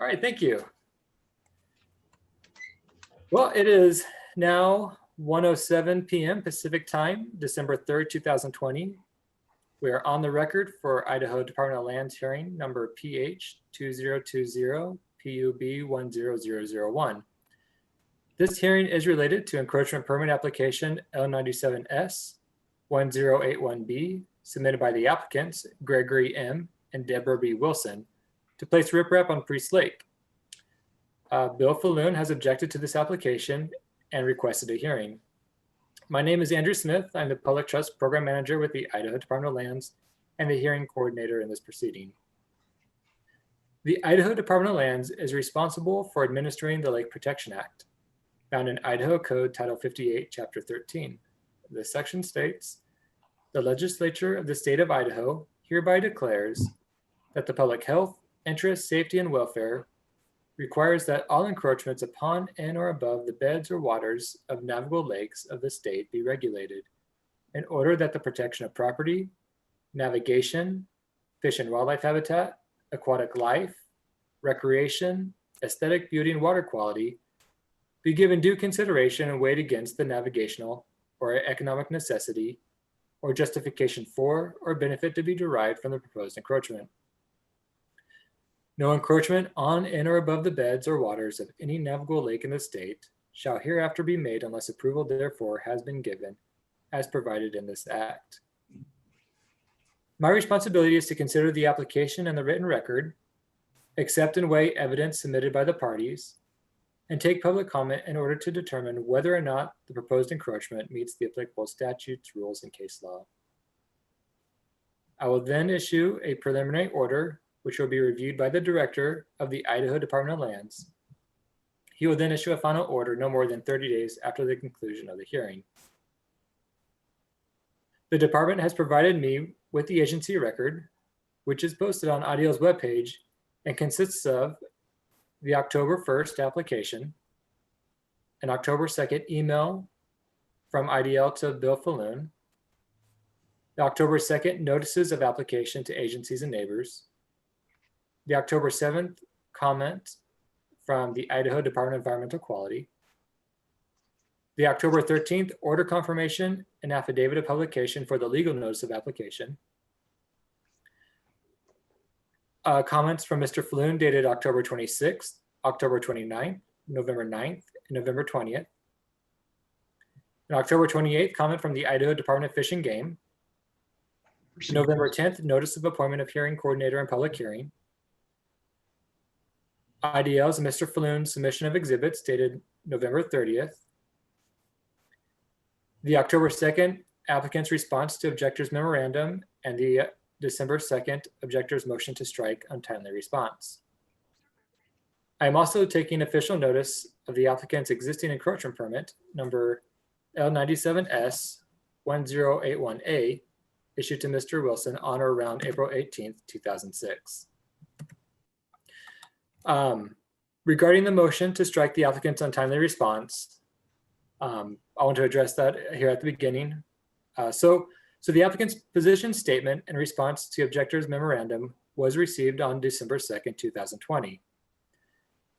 All right, thank you. Well, it is now 1:07 p.m. Pacific time, December 3rd, 2020. We are on the record for Idaho Department of Lands hearing number PH-2020-PUB-10-001. This hearing is related to encroachment permit application L97S 1081B submitted by the applicants Gregory M. and Debra B. Wilson to place riprap on Priest Lake. Bill Falloon has objected to this application and requested a hearing. My name is Andrew Smith. I'm the Public Trust Program Manager with the Idaho Department of Lands and the hearing coordinator in this proceeding. The Idaho Department of Lands is responsible for administering the Lake Protection Act, found in Idaho Code Title 58, Chapter 13. This section states, the legislature of the state of Idaho hereby declares that the public health, interest, safety, and welfare requires that all encroachments upon and or above the beds or waters of navigable lakes of the state be regulated in order that the protection of property, navigation, fish and wildlife habitat, aquatic life, recreation, aesthetic beauty, and water quality be given due consideration and weighed against the navigational or economic necessity or justification for or benefit to be derived from the proposed encroachment. No encroachment on, in, or above the beds or waters of any navigable lake in the state shall hereafter be made unless approval therefor has been given as provided in this act. My responsibility is to consider the application and the written record, accept and weigh evidence submitted by the parties, and take public comment in order to determine whether or not the proposed encroachment meets the applicable statutes, rules, and case law. I will then issue a preliminary order which will be reviewed by the director of the Idaho Department of Lands. He will then issue a final order no more than 30 days after the conclusion of the hearing. The department has provided me with the agency record, which is posted on IDL's webpage and consists of the October 1st application, an October 2nd email from IDL to Bill Falloon, the October 2nd notices of application to agencies and neighbors, the October 7th comment from the Idaho Department of Environmental Quality, the October 13th order confirmation and affidavit of publication for the legal notice of application, comments from Mr. Falloon dated October 26th, October 29th, November 9th, and November 20th, an October 28th comment from the Idaho Department of Fish and Game, November 10th notice of appointment of hearing coordinator and public hearing, IDL's and Mr. Falloon's submission of exhibits dated November 30th, the October 2nd applicant's response to objector's memorandum, and the December 2nd objector's motion to strike untimely response. I am also taking official notice of the applicant's existing encroachment permit number L97S 1081A issued to Mr. Wilson on or around April 18th, 2006. Regarding the motion to strike the applicant's untimely response, I want to address that here at the beginning. So the applicant's position statement in response to objector's memorandum was received on December 2nd, 2020.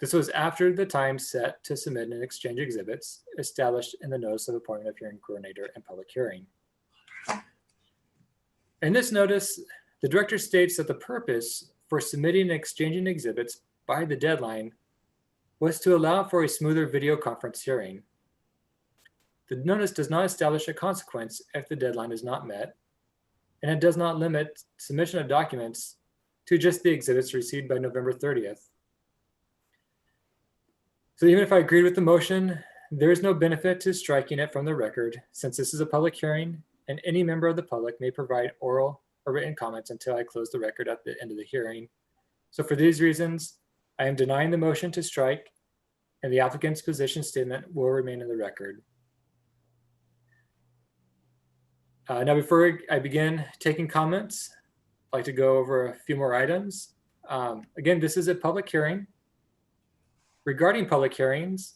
This was after the time set to submit and exchange exhibits established in the notice of appointment of hearing coordinator and public hearing. In this notice, the director states that the purpose for submitting and exchanging exhibits by the deadline was to allow for a smoother video conference hearing. The notice does not establish a consequence if the deadline is not met, and it does not limit submission of documents to just the exhibits received by November 30th. So even if I agreed with the motion, there is no benefit to striking it from the record since this is a public hearing and any member of the public may provide oral or written comments until I close the record at the end of the hearing. So for these reasons, I am denying the motion to strike and the applicant's position statement will remain in the record. Now, before I begin taking comments, I'd like to go over a few more items. Again, this is a public hearing. Regarding public hearings,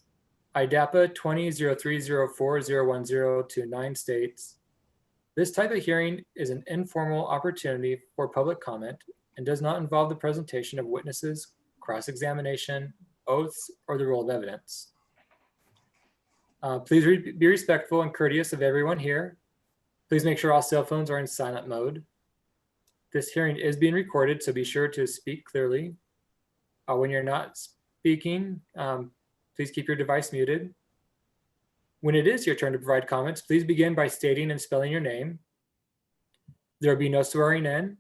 IDAPA 20-0304-01029 states, this type of hearing is an informal opportunity for public comment and does not involve the presentation of witnesses, cross-examination, oaths, or the rule of evidence. Please be respectful and courteous of everyone here. Please make sure all cell phones are in silent mode. This hearing is being recorded, so be sure to speak clearly. When you're not speaking, please keep your device muted. When it is your turn to provide comments, please begin by stating and spelling your name. There will be no swearing in.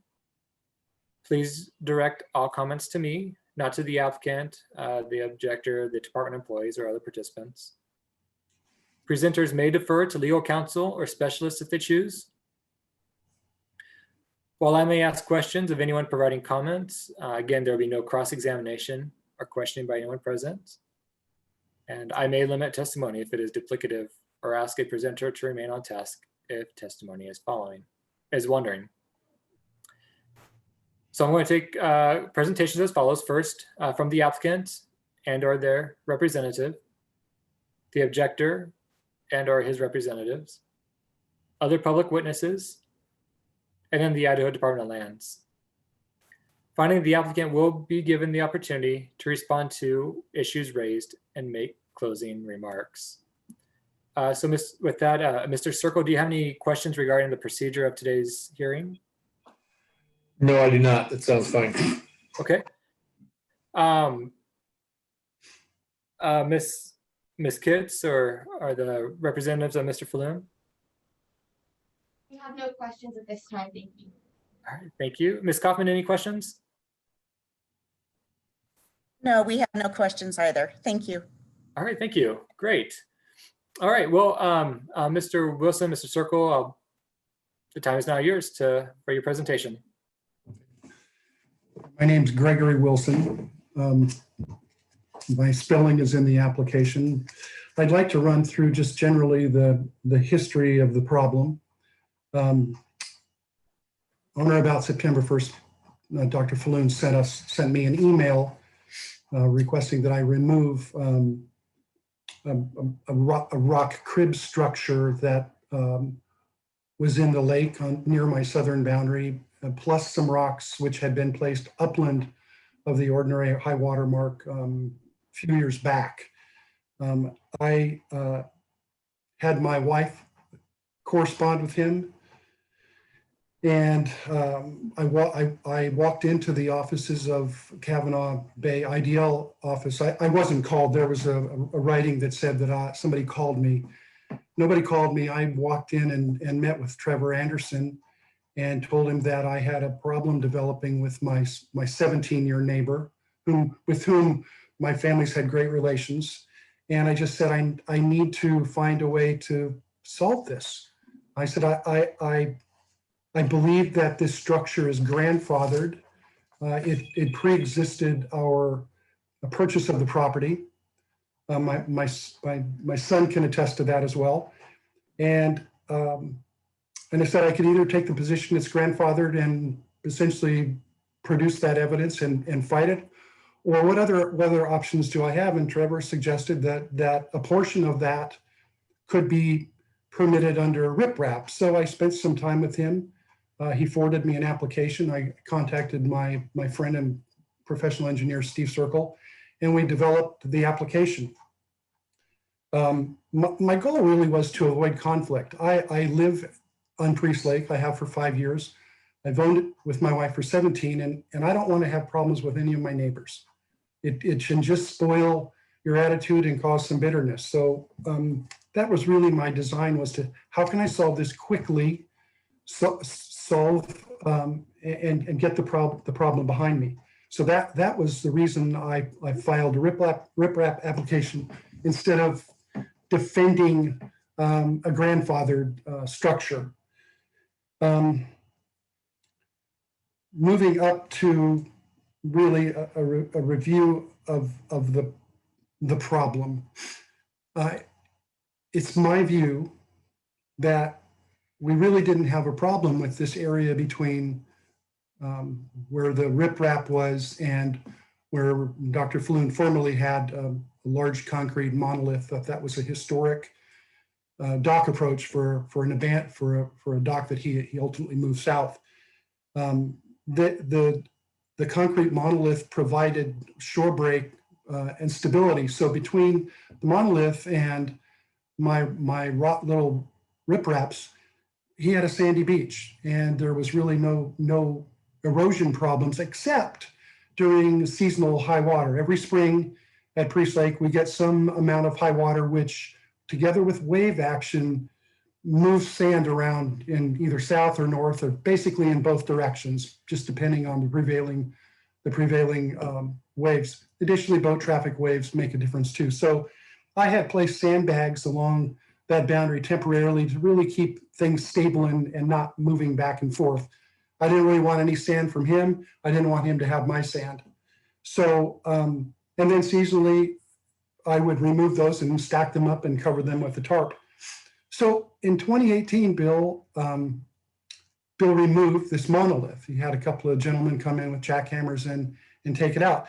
Please direct all comments to me, not to the applicant, the objector, the department employees, or other participants. Presenters may defer to legal counsel or specialists if they choose. While I may ask questions of anyone providing comments, again, there will be no cross-examination or questioning by anyone present. And I may limit testimony if it is duplicative, or ask a presenter to remain on task if testimony is wandering. So I'm going to take presentations as follows. First, from the applicant and or their representative, the objector and or his representatives, other public witnesses, and then the Idaho Department of Lands. Finally, the applicant will be given the opportunity to respond to issues raised and make closing remarks. So with that, Mr. Circle, do you have any questions regarding the procedure of today's hearing? No, I do not. That sounds fine. Okay. Ms. Kitts or are the representatives of Mr. Falloon? We have no questions at this time, thank you. All right, thank you. Ms. Kaufman, any questions? No, we have no questions either. Thank you. All right, thank you. Great. All right, well, Mr. Wilson, Mr. Circle, the time is now yours for your presentation. My name's Gregory Wilson. My spelling is in the application. I'd like to run through just generally the history of the problem. On or about September 1st, Dr. Falloon sent me an email requesting that I remove a rock crib structure that was in the lake near my southern boundary, plus some rocks which had been placed upland of the ordinary high water mark a few years back. I had my wife correspond with him, and I walked into the offices of Kavanaugh Bay IDL office. I wasn't called. There was a writing that said that somebody called me. Nobody called me. I walked in and met with Trevor Anderson and told him that I had a problem developing with my 17-year neighbor, with whom my families had great relations. And I just said, I need to find a way to solve this. I said, I believe that this structure is grandfathered. It pre-existed our purchase of the property. My son can attest to that as well. And I said I could either take the position it's grandfathered and essentially produce that evidence and fight it, or what other options do I have? And Trevor suggested that a portion of that could be permitted under riprap. So I spent some time with him. He forwarded me an application. I contacted my friend and professional engineer, Steve Circle, and we developed the application. My goal really was to avoid conflict. I live on Priest Lake. I have for 5 years. I've owned it with my wife for 17, and I don't want to have problems with any of my neighbors. It can just spoil your attitude and cause some bitterness. So that was really my design, was to, how can I solve this quickly, solve and get the problem behind me. So that was the reason I filed a riprap application instead of defending a grandfathered structure. Moving up to really a review of the problem. It's my view that we really didn't have a problem with this area between where the riprap was and where Dr. Falloon formerly had a large concrete monolith. That was a historic dock approach for a dock that he ultimately moved south. The the concrete monolith provided shore break and stability. So between the monolith and my little ripraps, he had a sandy beach, and there was really no erosion problems except during seasonal high water. Every spring at Priest Lake, we get some amount of high water, which together with wave action moves sand around in either south or north, or basically in both directions, just depending on the prevailing waves. Additionally, boat traffic waves make a difference too. So I had placed sandbags along that boundary temporarily to really keep things stable and not moving back and forth. I didn't really want any sand from him. I didn't want him to have my sand. So, and then seasonally, I would remove those and stack them up and cover them with the tarp. So in 2018, Bill removed this monolith. He had a couple of gentlemen come in with jackhammers and take it out.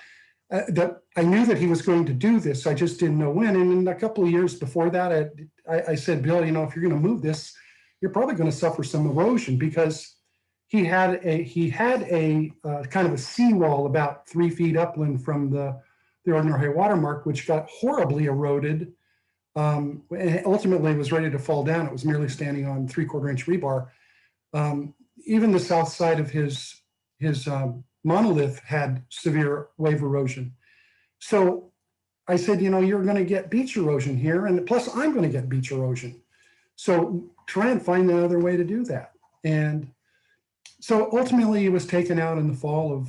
I knew that he was going to do this. I just didn't know when. And in a couple of years before that, I said, Bill, you know, if you're going to move this, you're probably going to suffer some erosion, because he had a kind of a seawall about 3 feet upland from the ordinary high water mark, which got horribly eroded. And ultimately was ready to fall down. It was merely standing on 3/4 inch rebar. Even the south side of his monolith had severe wave erosion. So I said, you know, you're going to get beach erosion here, and plus I'm going to get beach erosion. So try and find another way to do that. And so ultimately it was taken out in the fall of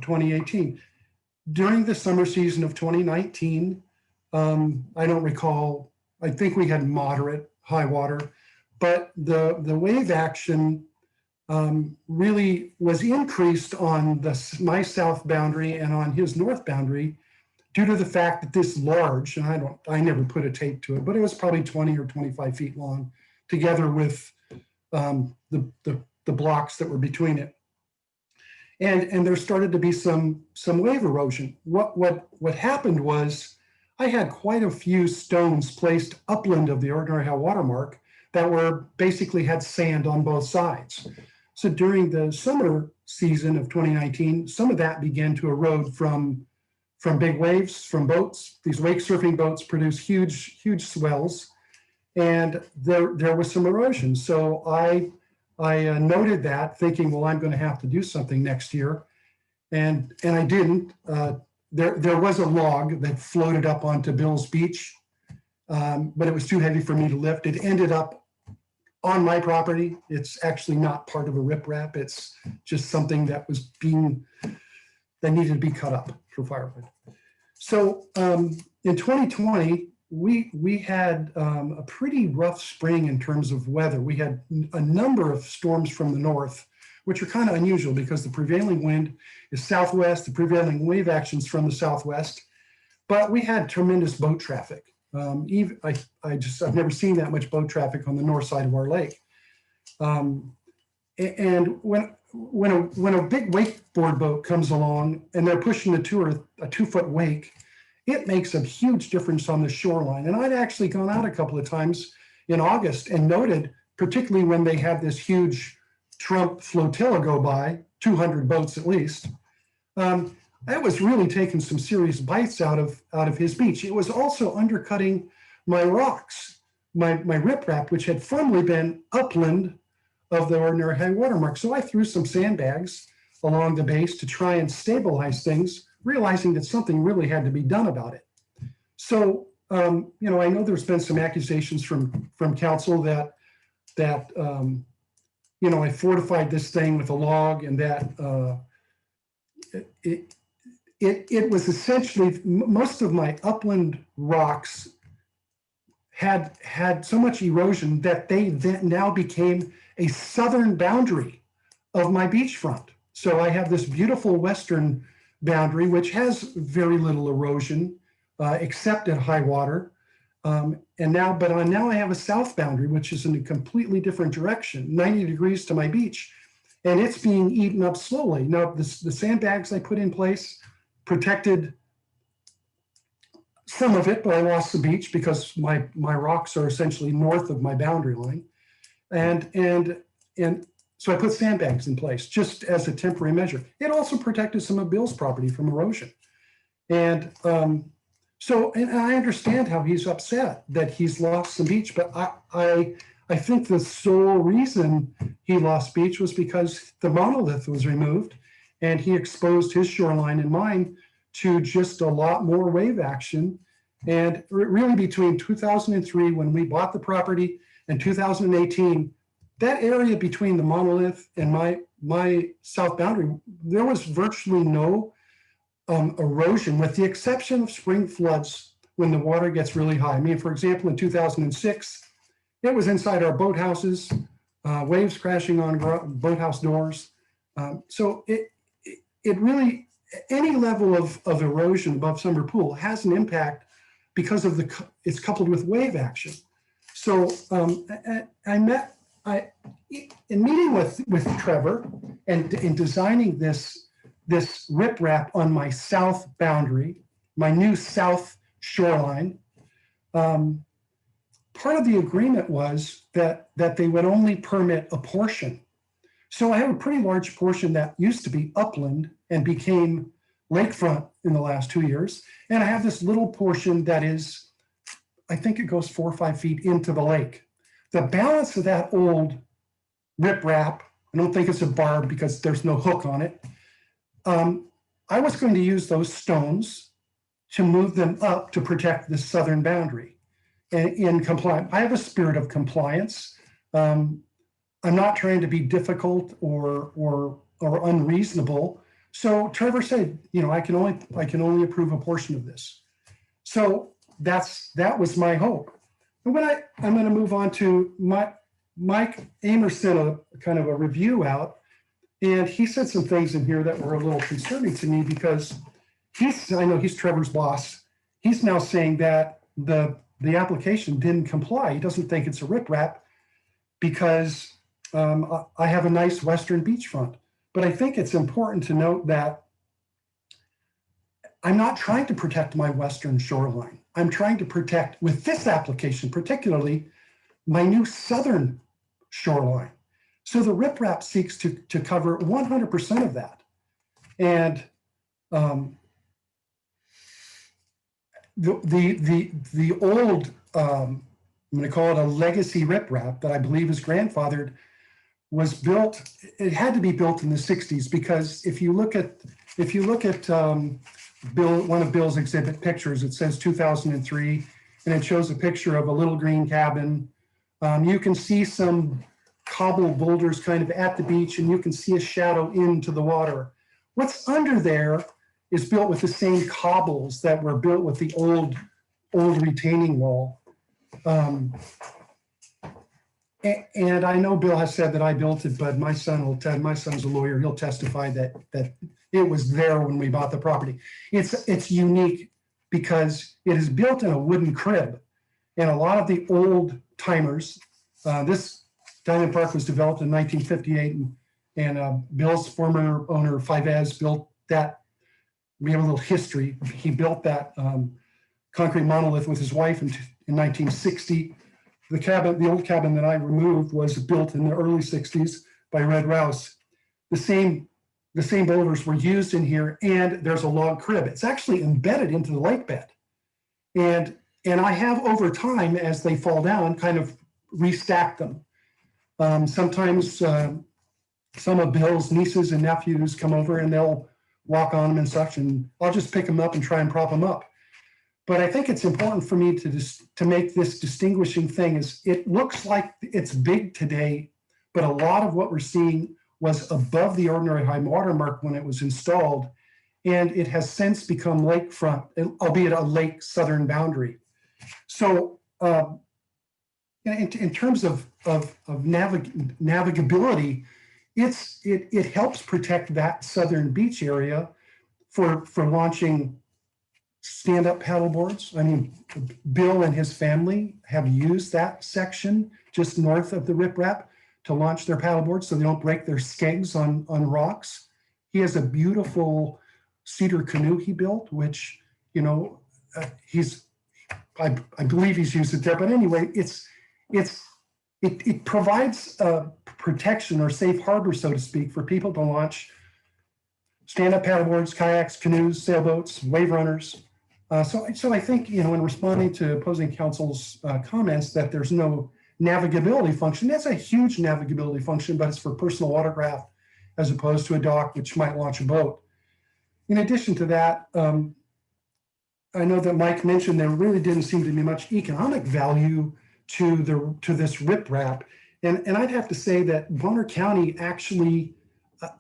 2018. During the summer season of 2019, I don't recall, I think we had moderate high water, but the wave action really was increased on my south boundary and on his north boundary due to the fact that this large, and I never put a tape to it, but it was probably 20 or 25 feet long, together with the blocks that were between it. And there started to be some wave erosion. What happened was I had quite a few stones placed upland of the ordinary high water mark that were basically had sand on both sides. So during the summer season of 2019, some of that began to erode from big waves, from boats. These wake surfing boats produce huge swells, and there was some erosion. So I noted that, thinking, well, I'm going to have to do something next year, and I didn't. There was a log that floated up onto Bill's beach, but it was too heavy for me to lift. It ended up on my property. It's actually not part of a riprap. It's just something that needed to be cut up for firewood. So in 2020, we had a pretty rough spring in terms of weather. We had a number of storms from the north, which are kind of unusual because the prevailing wind is southwest, the prevailing wave action's from the southwest, but we had tremendous boat traffic. I've never seen that much boat traffic on the north side of our lake. And when a big wakeboard boat comes along and they're pushing a 2-foot wake, it makes a huge difference on the shoreline. And I'd actually gone out a couple of times in August and noted, particularly when they had this huge Trump flotilla go by, 200 boats at least, that was really taking some serious bites out of his beach. It was also undercutting my rocks, my riprap, which had formerly been upland of the ordinary high water mark. So I threw some sandbags along the base to try and stabilize things, realizing that something really had to be done about it. So, I know there's been some accusations from council that I fortified this thing with a log, and that it was essentially, most of my upland rocks had so much erosion that they then now became a southern boundary of my beachfront. So I have this beautiful western boundary, which has very little erosion, except at high water. But now I have a south boundary, which is in a completely different direction, 90 degrees to my beach, and it's being eaten up slowly. Now, the sandbags I put in place protected some of it, but I lost the beach because my rocks are essentially north of my boundary line. And So I put sandbags in place just as a temporary measure. It also protected some of Bill's property from erosion. And and I understand how he's upset that he's lost some beach, but I think the sole reason he lost beach was because the monolith was removed and he exposed his shoreline and mine to just a lot more wave action. And really between 2003, when we bought the property, and 2018, that area between the monolith and my south boundary, there was virtually no erosion, with the exception of spring floods when the water gets really high. I mean, for example, in 2006, it was inside our boathouses, waves crashing on boathouse doors. So it really, any level of erosion above Summer Pool has an impact because of it's coupled with wave action. So in meeting with Trevor and in designing this riprap on my south boundary, my new south shoreline, part of the agreement was that they would only permit a portion. So I have a pretty large portion that used to be upland and became lakefront in the last 2 years. And I have this little portion that is, I think it goes 4 or 5 feet into the lake. The balance of that old riprap, I don't think it's a barb because there's no hook on it. I was going to use those stones to move them up to protect the southern boundary. And in compliance, I have a spirit of compliance. I'm not trying to be difficult or unreasonable. So Trevor said, I can only approve a portion of this. So that was my hope. And I'm going to move on to Mike Amer sent a kind of a review out, and he said some things in here that were a little concerning to me because I know he's Trevor's boss. He's now saying that the application didn't comply. He doesn't think it's a riprap because I have a nice western beachfront. But I think it's important to note that I'm not trying to protect my western shoreline. I'm trying to protect, with this application particularly, my new southern shoreline. So the riprap seeks to cover 100% of that. And the old, I'm going to call it a legacy riprap that I believe is grandfathered, was built. It had to be built in the 60s because if you look at one of Bill's exhibit pictures, it says 2003, and it shows a picture of a little green cabin. You can see some cobble boulders kind of at the beach, and you can see a shadow into the water. What's under there is built with the same cobbles that were built with the old retaining wall. And I know Bill has said that I built it, but my son's a lawyer. He'll testify that it was there when we bought the property. It's unique because it is built in a wooden crib. And a lot of the old timers, this Diamond Park was developed in 1958, and Bill's former owner, Fivez, built that. We have a little history. He built that concrete monolith with his wife in 1960. The old cabin that I removed was built in the early 60s by Red Rouse. The same boulders were used in here, and there's a log crib. It's actually embedded into the lake bed. And I have, over time, as they fall down, kind of restacked them. Sometimes some of Bill's nieces and nephews come over and they'll walk on them and such, and I'll just pick them up and try and prop them up. But I think it's important for me to make this distinguishing thing is it looks like it's big today, but a lot of what we're seeing was above the ordinary high water mark when it was installed, and it has since become lakefront, albeit a lake southern boundary. So in terms of navigability, it helps protect that southern beach area for launching stand-up paddle boards. I mean, Bill and his family have used that section just north of the riprap to launch their paddle boards so they don't break their skegs on rocks. He has a beautiful cedar canoe he built, which, I believe he's used it there. But anyway, it's it provides protection or safe harbor, so to speak, for people to launch stand-up paddleboards, kayaks, canoes, sailboats, wave runners. So I think, in responding to opposing counsel's comments that there's no navigability function, that's a huge navigability function, but it's for personal watercraft as opposed to a dock, which might launch a boat. In addition to that, I know that Mike mentioned there really didn't seem to be much economic value to this riprap. And I'd have to say that Bonner County actually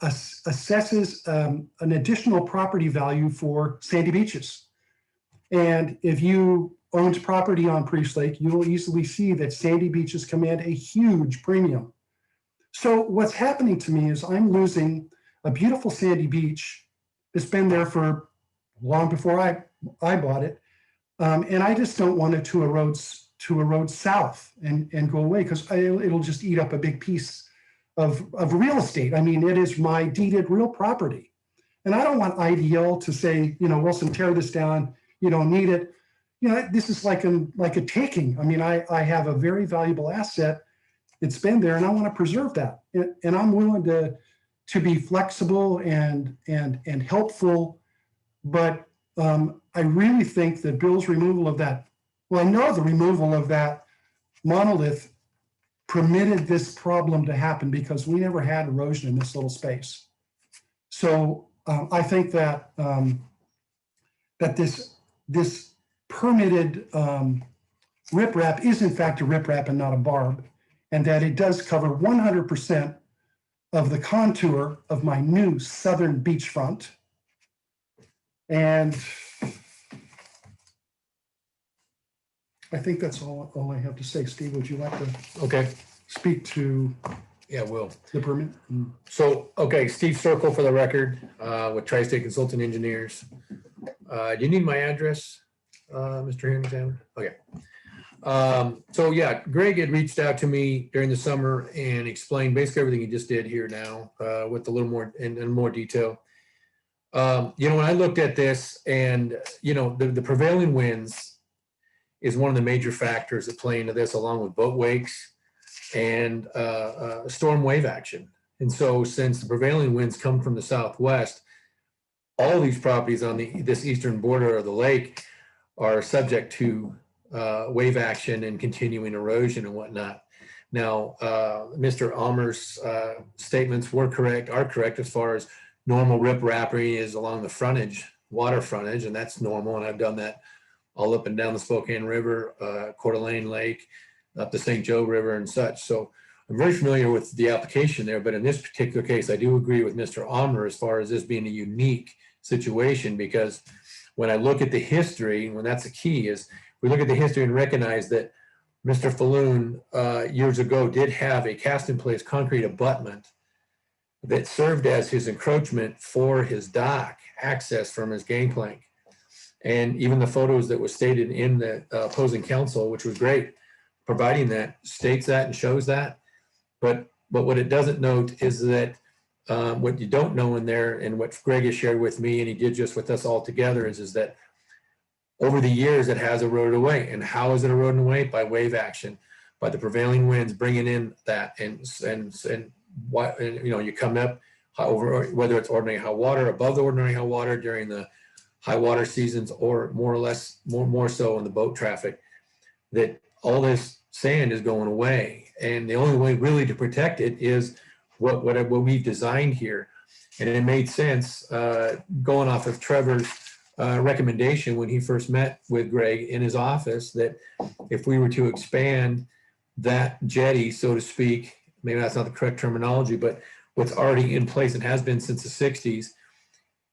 assesses an additional property value for sandy beaches. And if you owned property on Priest Lake, you will easily see that sandy beaches command a huge premium. So what's happening to me is I'm losing a beautiful sandy beach that's been there for long before I bought it. And I just don't want it to erode south and go away, because it'll just eat up a big piece of real estate. I mean, it is my deeded real property. And I don't want IDL to say, Wilson, tear this down. You don't need it. This is like a taking. I mean, I have a very valuable asset. It's been there, and I want to preserve that. And I'm willing to be flexible and helpful. But I really think that Bill's removal of that, well, I know the removal of that monolith permitted this problem to happen because we never had erosion in this little space. So I think that that this permitted riprap is in fact a riprap and not a barb, and that it does cover 100% of the contour of my new southern beachfront. And I think that's all I have to say. Steve, would you like to Okay. speak to Yeah, will. the permit? So, okay, Steve Circle for the record, with Tri-State Consulting Engineers. Do you need my address, Mr. Hearing Examiner? Okay. So yeah, Greg had reached out to me during the summer and explained basically everything he just did here now, with a little more in more detail. When I looked at this and, the prevailing winds is one of the major factors that play into this, along with boat wakes and storm wave action. And so since the prevailing winds come from the southwest, all these properties on this eastern border of the lake are subject to wave action and continuing erosion and whatnot. Now, Mr. Almer's statements are correct as far as normal riprapping is along the frontage, water frontage, and that's normal. And I've done that all up and down the Spokane River, Coeur d'Alene Lake, up the St. Joe River and such. So I'm very familiar with the application there, but in this particular case, I do agree with Mr. Almer as far as this being a unique situation, because when I look at the history, when that's the key, is we look at the history and recognize that Mr. Falloon years ago did have a cast in place concrete abutment that served as his encroachment for his dock access from his gangplank. And even the photos that was stated in the opposing counsel, which was great, providing that, states that and shows that. But what it doesn't note is that what you don't know in there, and what Greg has shared with me, and he did just with us all together, is that over the years it has eroded away. And how is it eroding away? By wave action, by the prevailing winds bringing in that, and what, you come up over, whether it's ordinary high water, above the ordinary high water during the high water seasons, or more so in the boat traffic, that all this sand is going away. And the only way really to protect it is what we've designed here. And it made sense, going off of Trevor's recommendation when he first met with Greg in his office, that if we were to expand that jetty, so to speak, maybe that's not the correct terminology, but what's already in place and has been since the 60s,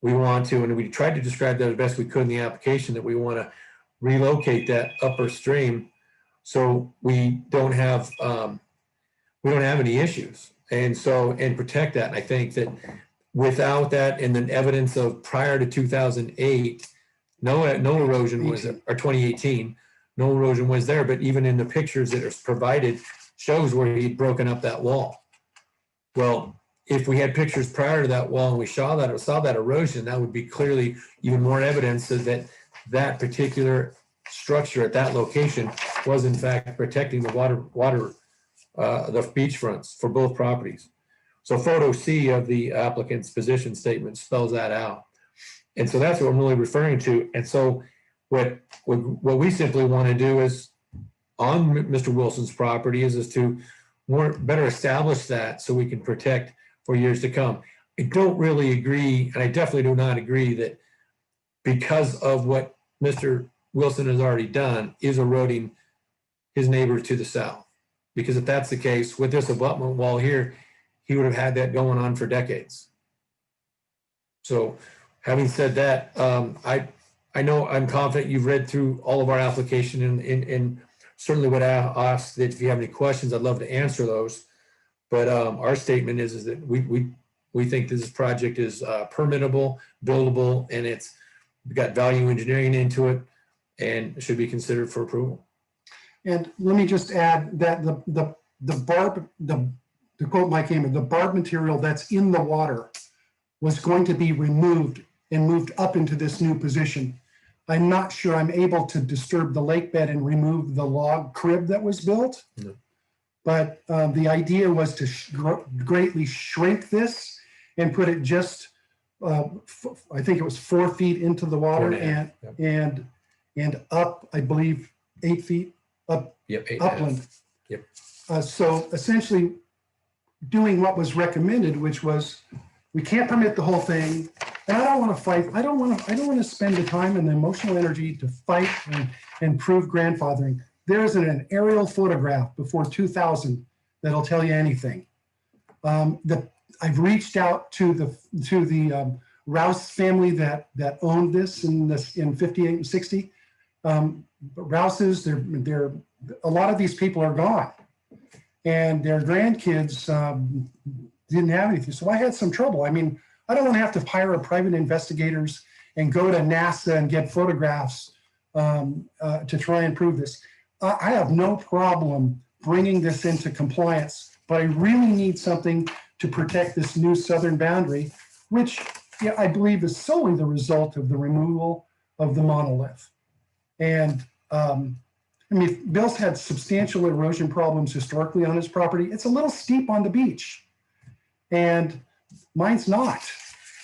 we want to, and we tried to describe that as best we could in the application, that we want to relocate that upper stream so we don't have any issues, and protect that. And I think that without that, and the evidence of prior to 2008, no erosion was, or 2018, no erosion was there. But even in the pictures that are provided, shows where he'd broken up that wall. Well, if we had pictures prior to that wall and we saw that erosion, that would be clearly even more evidence that that particular structure at that location was in fact protecting the water the beach fronts for both properties. So photo C of the applicant's position statement spells that out. And so that's what I'm really referring to. And so what we simply want to do is on Mr. Wilson's property is to better establish that so we can protect for years to come. I don't really agree, and I definitely do not agree that because of what Mr. Wilson has already done is eroding his neighbors to the south. Because if that's the case, with this abutment wall here, he would have had that going on for decades. So having said that, I know I'm confident you've read through all of our application and certainly would ask that if you have any questions, I'd love to answer those. But our statement is that we think this project is permittable, buildable, and it's got value engineering into it and should be considered for approval. And let me just add that to quote Mike Hamer, the barb material that's in the water was going to be removed and moved up into this new position. I'm not sure I'm able to disturb the lake bed and remove the log crib that was built. No. But the idea was to greatly shrink this and put it just, I think it was 4 feet into the water and up, I believe, 8 feet up. Yep, 8.5. Upland. Yep. So essentially doing what was recommended, which was we can't permit the whole thing. And I don't want to fight. I don't want to spend the time and the emotional energy to fight and prove grandfathering. There isn't an aerial photograph before 2000 that'll tell you anything. I've reached out to the Rouse family that owned this in 58 and 60. Rouses, they're a lot of these people are gone, and their grandkids didn't have anything. So I had some trouble. I mean, I don't want to have to hire a private investigators and go to NASA and get photographs to try and prove this. I have no problem bringing this into compliance, but I really need something to protect this new southern boundary, which I believe is solely the result of the removal of the monolith. And I mean, Bill's had substantial erosion problems historically on his property. It's a little steep on the beach, and mine's not.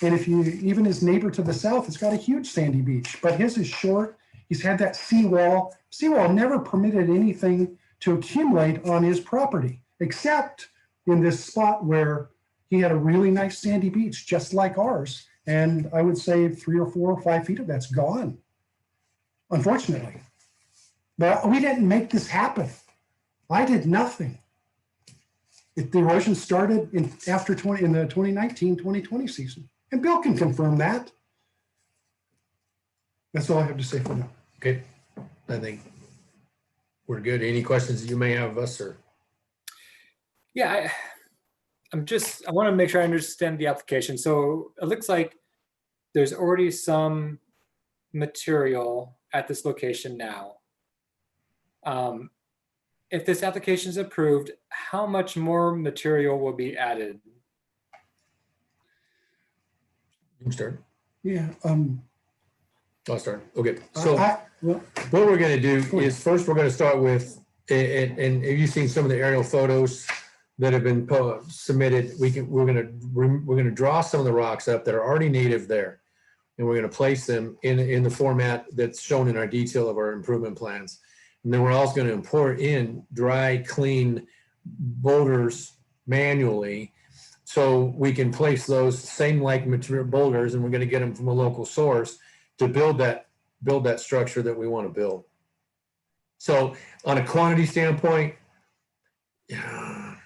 And if you, even his neighbor to the south, it's got a huge sandy beach, but his is short. He's had that seawall. Seawall never permitted anything to accumulate on his property, except in this spot where he had a really nice sandy beach, just like ours. And I would say 3 or 4 or 5 feet of that's gone, unfortunately. But we didn't make this happen. I did nothing. The erosion started in the 2019-2020 season. And Bill can confirm that. That's all I have to say for now. Okay, I think we're good. Any questions that you may have of us, or? Yeah, I want to make sure I understand the application. So it looks like there's already some material at this location now. If this application is approved, how much more material will be added? You can start. Yeah. I'll start. Okay. So what we're going to do is first we're going to start with, and have you seen some of the aerial photos that have been submitted? We're going to draw some of the rocks up that are already native there, and we're going to place them in the format that's shown in our detail of our improvement plans. And then we're also going to import in dry, clean boulders manually, so we can place those same like material boulders, and we're going to get them from a local source to build that structure that we want to build. So on a quantity standpoint, I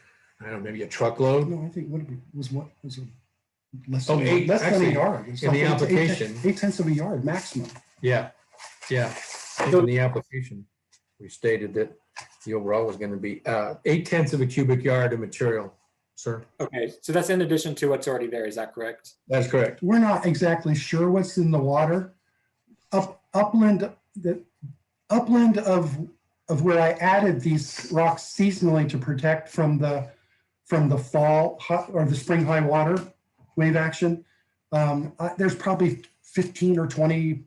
don't know, maybe a truckload. No, I think what was it? Less Oh, than, less than a yard. It's in the like application. 8/10 of a yard maximum. Yeah. In the application, we stated that the overall was going to be 8/10 of a cubic yard of material, sir. Okay, so that's in addition to what's already there, is that correct? That's correct. We're not exactly sure what's in the water. Upland of where I added these rocks seasonally to protect from the fall or the spring high water wave action. There's probably 15 or 20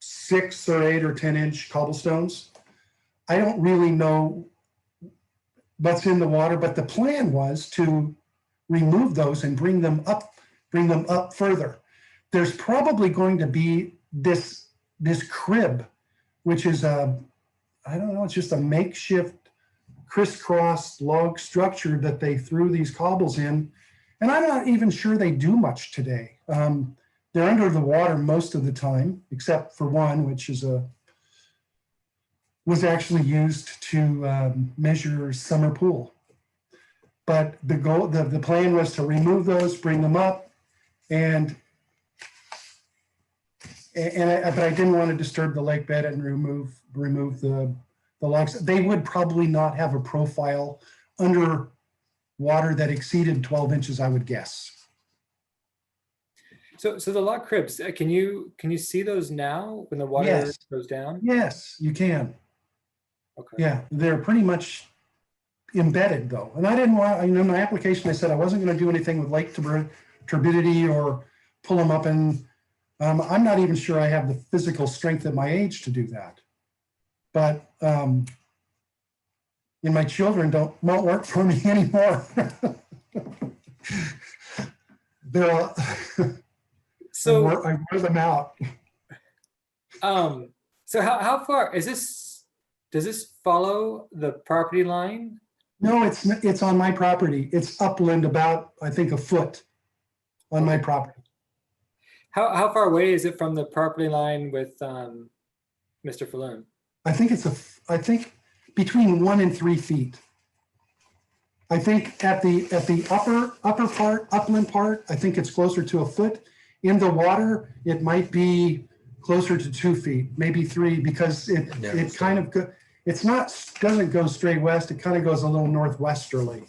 6 or 8 or 10 inch cobblestones. I don't really know what's in the water, but the plan was to remove those and bring them up further. There's probably going to be this crib, which is I don't know, it's just a makeshift crisscross log structure that they threw these cobbles in. And I'm not even sure they do much today. They're under the water most of the time, except for one, which is was actually used to measure summer pool. But the plan was to remove those, bring them up, but I didn't want to disturb the lake bed and remove the logs. They would probably not have a profile under water that exceeded 12 inches, I would guess. So the log cribs, can you see those now when the water Yes. goes down? Yes, you can. Okay. Yeah, they're pretty much embedded though. And I didn't want, in my application, I said I wasn't going to do anything with lake turbidity or pull them up. And I'm not even sure I have the physical strength at my age to do that. But and my children won't work for me anymore. They're So I wear them out. so how far is this? Does this follow the property line? No, it's on my property. It's upland about, I think, a foot on my property. How far away is it from the property line with Mr. Falloon? I think between 1 and 3 feet. I think at the upper part, upland part, I think it's closer to a foot. In the water, it might be closer to 2 feet, maybe 3, because it kind of doesn't go straight west. It kind of goes a little northwesterly.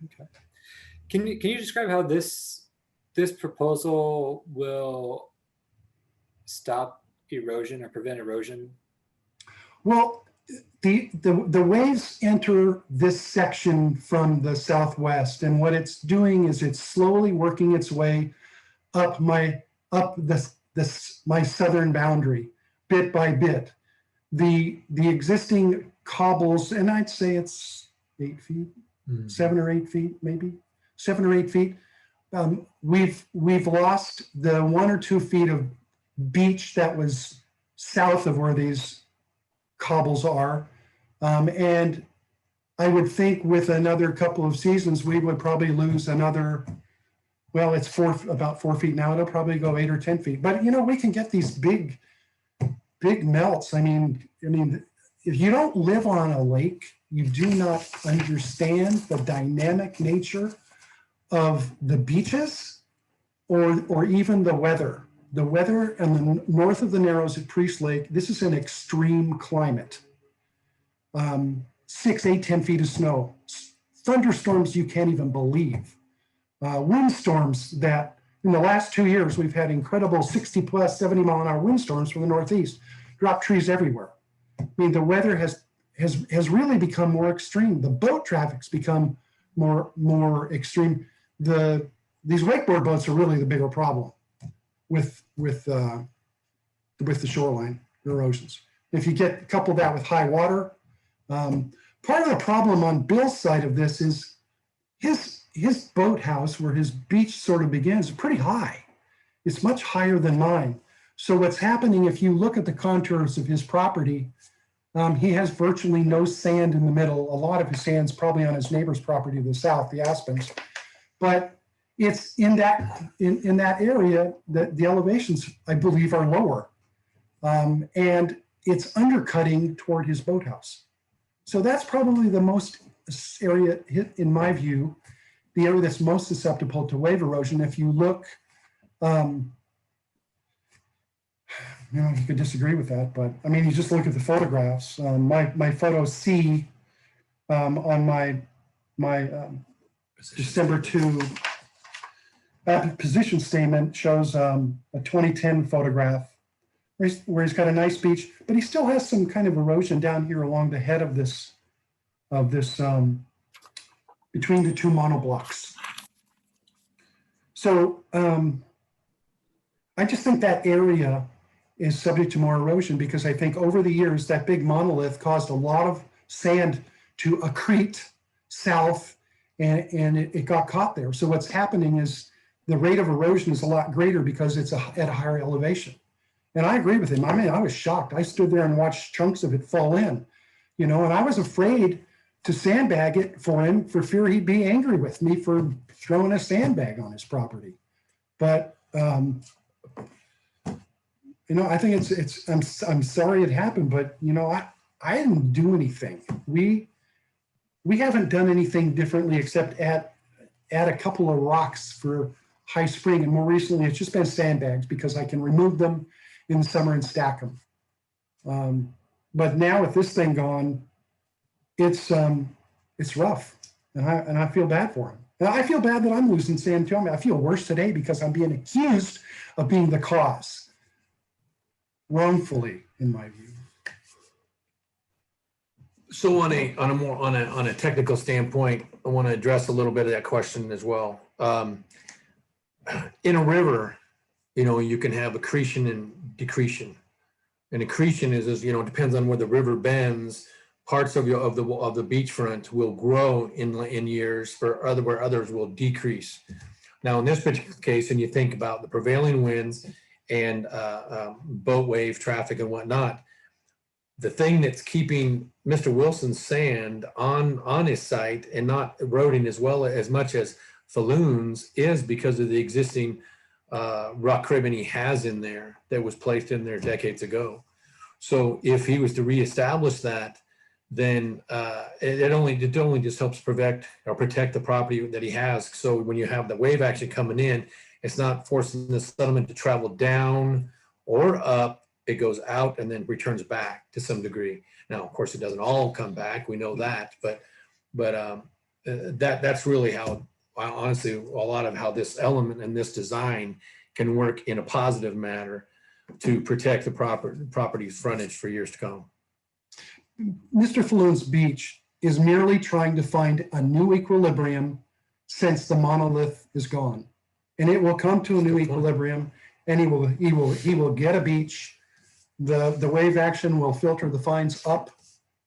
Okay. Can you describe how this proposal will stop erosion or prevent erosion? Well, the waves enter this section from the southwest, and what it's doing is it's slowly working its way up my southern boundary, bit by bit. The existing cobbles, and I'd say it's 8 feet, 7 or 8 feet, maybe 7 or 8 feet. We've lost the 1 or 2 feet of beach that was south of where these cobbles are. And I would think with another couple of seasons, we would probably lose another, well, it's about 4 feet now. It'll probably go 8 or 10 feet. But we can get these big melts. I mean, if you don't live on a lake, you do not understand the dynamic nature of the beaches or even the weather. The weather in the north of the Narrows at Priest Lake, this is an extreme climate. 6, 8, 10 feet of snow, thunderstorms you can't even believe, windstorms that in the last 2 years, we've had incredible 60 plus 70 mile an hour windstorms from the Northeast, drop trees everywhere. I mean, the weather has really become more extreme. The boat traffic's become more extreme. These wakeboard boats are really the bigger problem with the shoreline erosions. If you couple that with high water, part of the problem on Bill's side of this is his boathouse, where his beach sort of begins, is pretty high. It's much higher than mine. So what's happening, if you look at the contours of his property, he has virtually no sand in the middle. A lot of his sand's probably on his neighbor's property to the south, the Aspens. But it's in that area that the elevations, I believe, are lower. And it's undercutting toward his boathouse. So that's probably the most area, in my view, the area that's most susceptible to wave erosion. If you look, you could disagree with that, but I mean, you just look at the photographs. My photo C on my December 2 position statement shows a 2010 photograph where he's got a nice beach, but he still has some kind of erosion down here along the head of this between the two monoblocks. So I just think that area is subject to more erosion because I think over the years that big monolith caused a lot of sand to accrete south, and it got caught there. So what's happening is the rate of erosion is a lot greater because it's at a higher elevation. And I agree with him. I mean, I was shocked. I stood there and watched chunks of it fall in, and I was afraid to sandbag it for him for fear he'd be angry with me for throwing a sandbag on his property. But, I think I'm sorry it happened, but, I didn't do anything. We haven't done anything differently except add a couple of rocks for high spring. And more recently, it's just been sandbags because I can remove them in the summer and stack them. But now with this thing gone, it's rough, and I feel bad for him. And I feel bad that I'm losing sand too. I mean, I feel worse today because I'm being accused of being the cause, wrongfully, in my view. So on a technical standpoint, I want to address a little bit of that question as well. In a river, you can have accretion and decretion. And accretion is depends on where the river bends. Parts of the beachfront will grow in years where others will decrease. Now, in this particular case, and you think about the prevailing winds and boat wave traffic and whatnot, the thing that's keeping Mr. Wilson's sand on his site and not eroding as much as Falloon's is because of the existing rock cribbing he has in there that was placed in there decades ago. So if he was to reestablish that, then it only just helps protect the property that he has. So when you have the wave action coming in, it's not forcing the sediment to travel down or up. It goes out and then returns back to some degree. Now, of course, it doesn't all come back. We know that, but that's really how, honestly, a lot of how this element and this design can work in a positive manner to protect the property's frontage for years to come. Mr. Falloon's beach is merely trying to find a new equilibrium since the monolith is gone, and it will come to a new equilibrium, and he will get a beach. The wave action will filter the fines up,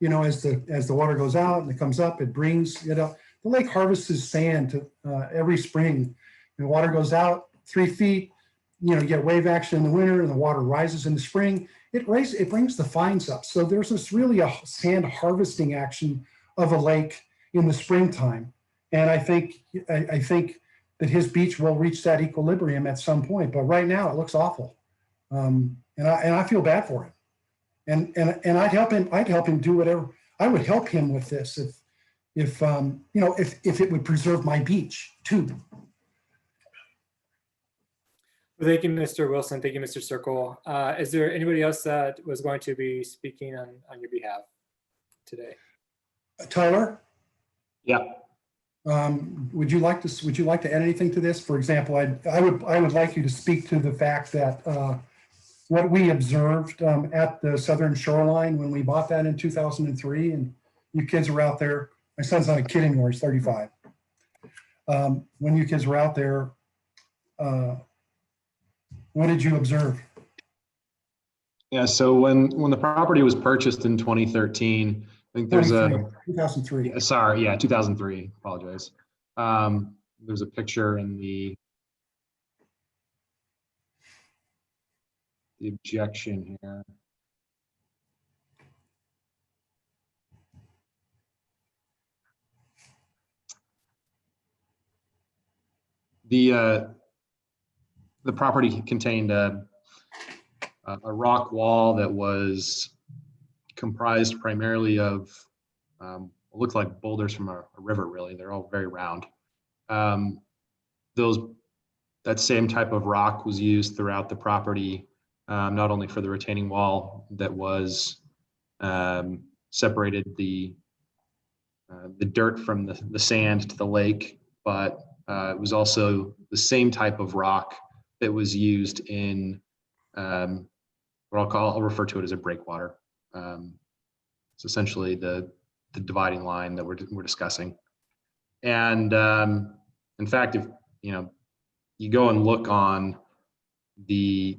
as the water goes out and it comes up, it brings it up. The lake harvests sand every spring. The water goes out 3 feet. You get wave action in the winter, and the water rises in the spring. It brings the fines up. So there's this really a sand harvesting action of a lake in the springtime, and I think that his beach will reach that equilibrium at some point. But right now, it looks awful. And I feel bad for him, and I'd help him do whatever. I would help him with this if it would preserve my beach too. Well, thank you, Mr. Wilson. Thank you, Mr. Circle. Is there anybody else that was going to be speaking on your behalf today? Tyler? Yeah. Would you like to add anything to this? For example, I would like you to speak to the fact that what we observed at the southern shoreline when we bought that in 2003, and you kids were out there. My son's not a kid anymore; he's 35. When you kids were out there, what did you observe? Yeah. So when the property was purchased in 2013, I think there's 2003. Sorry, yeah, 2003. Apologize. There's a picture in the objection here. The property contained a rock wall that was comprised primarily of what looked like boulders from a river. Really, they're all very round. That same type of rock was used throughout the property, not only for the retaining wall that was separated the dirt from the sand to the lake, but it was also the same type of rock that was used in what I'll refer to it as a breakwater. It's essentially the dividing line that we're discussing. And in fact, if you go and look on the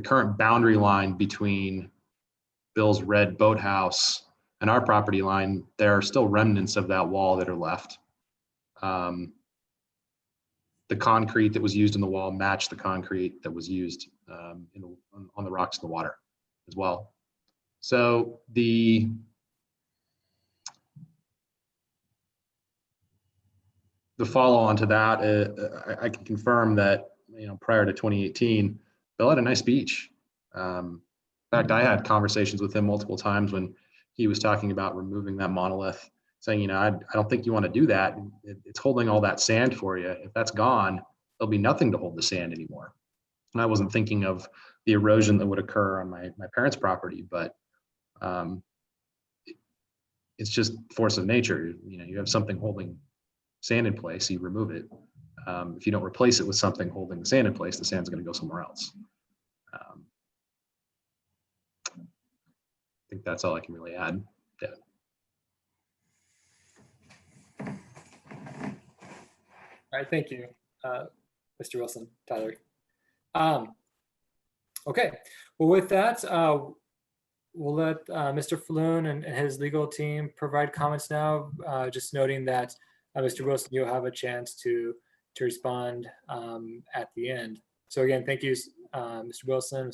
current boundary line between Bill's red boathouse and our property line, there are still remnants of that wall that are left. The concrete that was used in the wall matched the concrete that was used on the rocks in the water as well. So the follow on to that, I can confirm that, you know, prior to 2018, Bill had a nice beach. In fact, I had conversations with him multiple times when he was talking about removing that monolith, saying, you know, I don't think you want to do that. It's holding all that sand for you. If that's gone, there'll be nothing to hold the sand anymore. And I wasn't thinking of the erosion that would occur on my parents' property, but it's just force of nature. You know, you have something holding sand in place, you remove it. If you don't replace it with something holding the sand in place, the sand's going to go somewhere else. I think that's all I can really add. Yeah. All right, thank you, Mr. Wilson, Tyler. Okay, well, with that, we'll let Mr. Floon and his legal team provide comments now. Just noting that Mr. Wilson, you'll have a chance to respond at the end. So again, thank you, Mr. Wilson,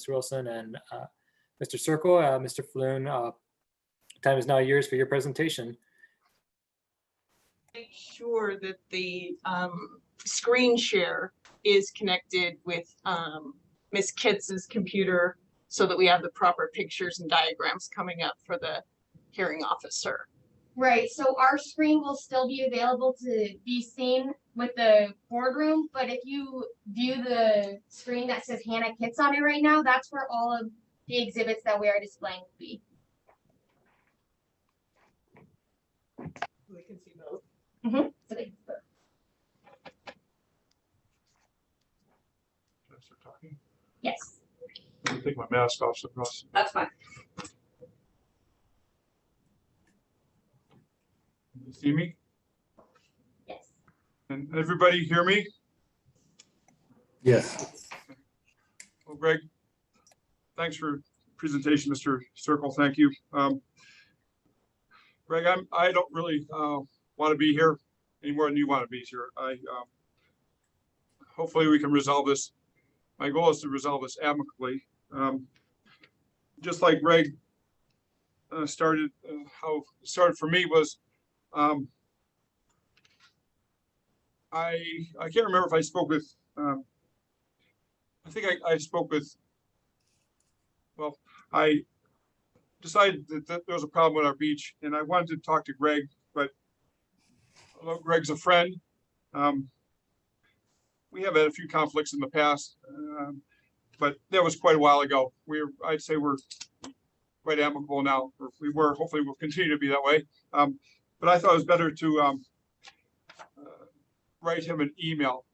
and Mr. Circle. Mr. Floon, time is now yours for your presentation. Make sure that the screen share is connected with Ms. Kitz's computer so that we have the proper pictures and diagrams coming up for the hearing officer. Right, so our screen will still be available to be seen with the boardroom, but if you view the screen that says Hannah Kitts on it right now, that's where all of the exhibits that we are displaying will be. We can see both. Mm-hmm. So they- Can I start talking? yes, Let me take my mask off so Ross. that's fine. Can you see me? Yes. And everybody hear me? Yes. Well, Greg, thanks for presentation, Mr. Circle. Thank you. Greg, I don't really want to be here any more than you want to be here. Hopefully we can resolve this. My goal is to resolve this amicably. Just like Greg started, how it started for me was, I can't remember if I spoke with, I think I spoke with, well, I decided that there was a problem with our beach and I wanted to talk to Greg, but although Greg's a friend, we have had a few conflicts in the past, but that was quite a while ago. I'd say we're quite amicable now. Or we were, hopefully we'll continue to be that way. But I thought it was better to write him an email.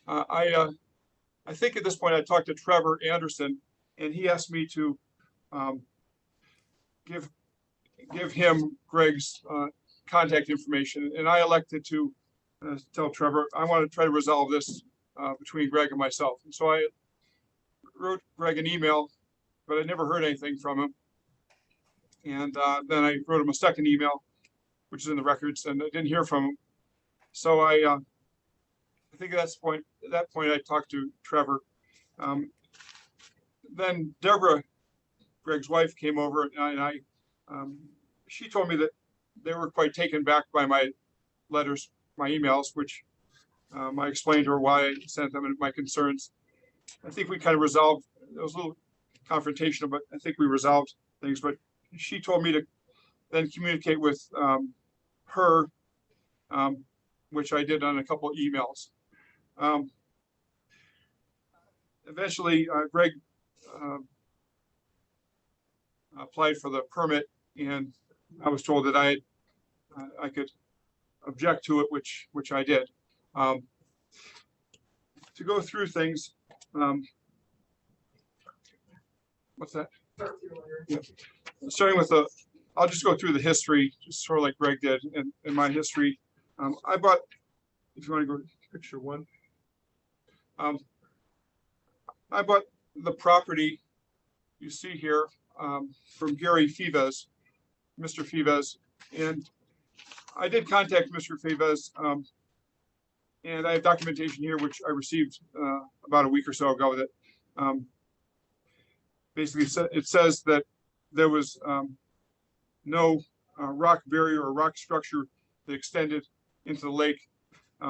I think at this point I talked to Trevor Anderson and he asked me to give him Greg's contact information, and I elected to tell Trevor I want to try to resolve this between Greg and myself. And so I wrote Greg an email, but I never heard anything from him. And then I wrote him a second email, which is in the records, and I didn't hear from him. So I think at that point I talked to Trevor. Then Debra, Greg's wife, came over and she told me that they were quite taken back by my letters, my emails, which I explained to her why I sent them and my concerns. I think we kind of resolved, it was a little confrontational, but I think we resolved things. But she told me to then communicate with her, which I did on a couple of emails. Eventually, Greg applied for the permit, and I was told that I could object to it, which I did. To go through things, what's that? Yeah. Starting with I'll just go through the history, just sort of like Greg did, in my history. I bought, if you want to go to picture one, I bought the property you see here from Gary Fivas Mr. Fivas, and I did contact Mr. Fivas, and I have documentation here which I received about a week or so ago that basically it says that there was no rock barrier or rock structure that extended into the lake.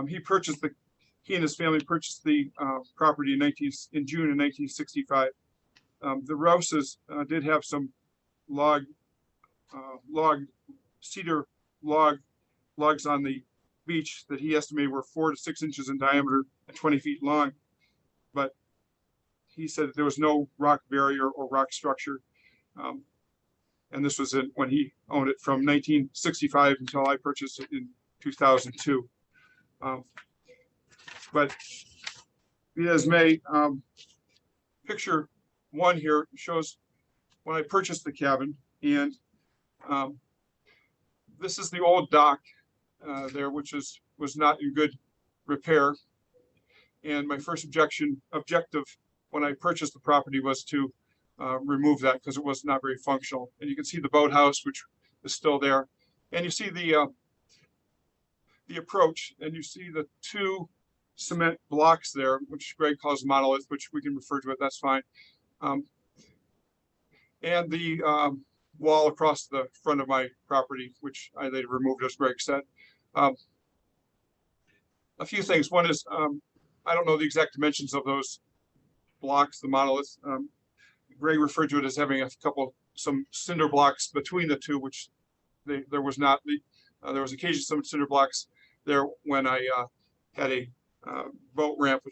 He and his family purchased the property in June of 1965. The Rouses did have some cedar logs on the beach that he estimated were 4 to 6 inches in diameter and 20 feet long. But he said that there was no rock barrier or rock structure. And this was when he owned it from 1965 until I purchased it in 2002. But be as may, picture 1 here shows when I purchased the cabin, and this is the old dock there, which was not in good repair. And my first objective when I purchased the property was to remove that because it was not very functional. And you can see the boathouse, which is still there, and you see the approach, and you see the 2 cement blocks there, which Greg calls monolith, which we can refer to it. That's fine. And the wall across the front of my property, which I later removed, as Greg said. A few things. One is I don't know the exact dimensions of those blocks, the monoliths. Greg referred to it as having some cinder blocks between the 2, which there was not. There was occasionally some cinder blocks there when I had a boat ramp,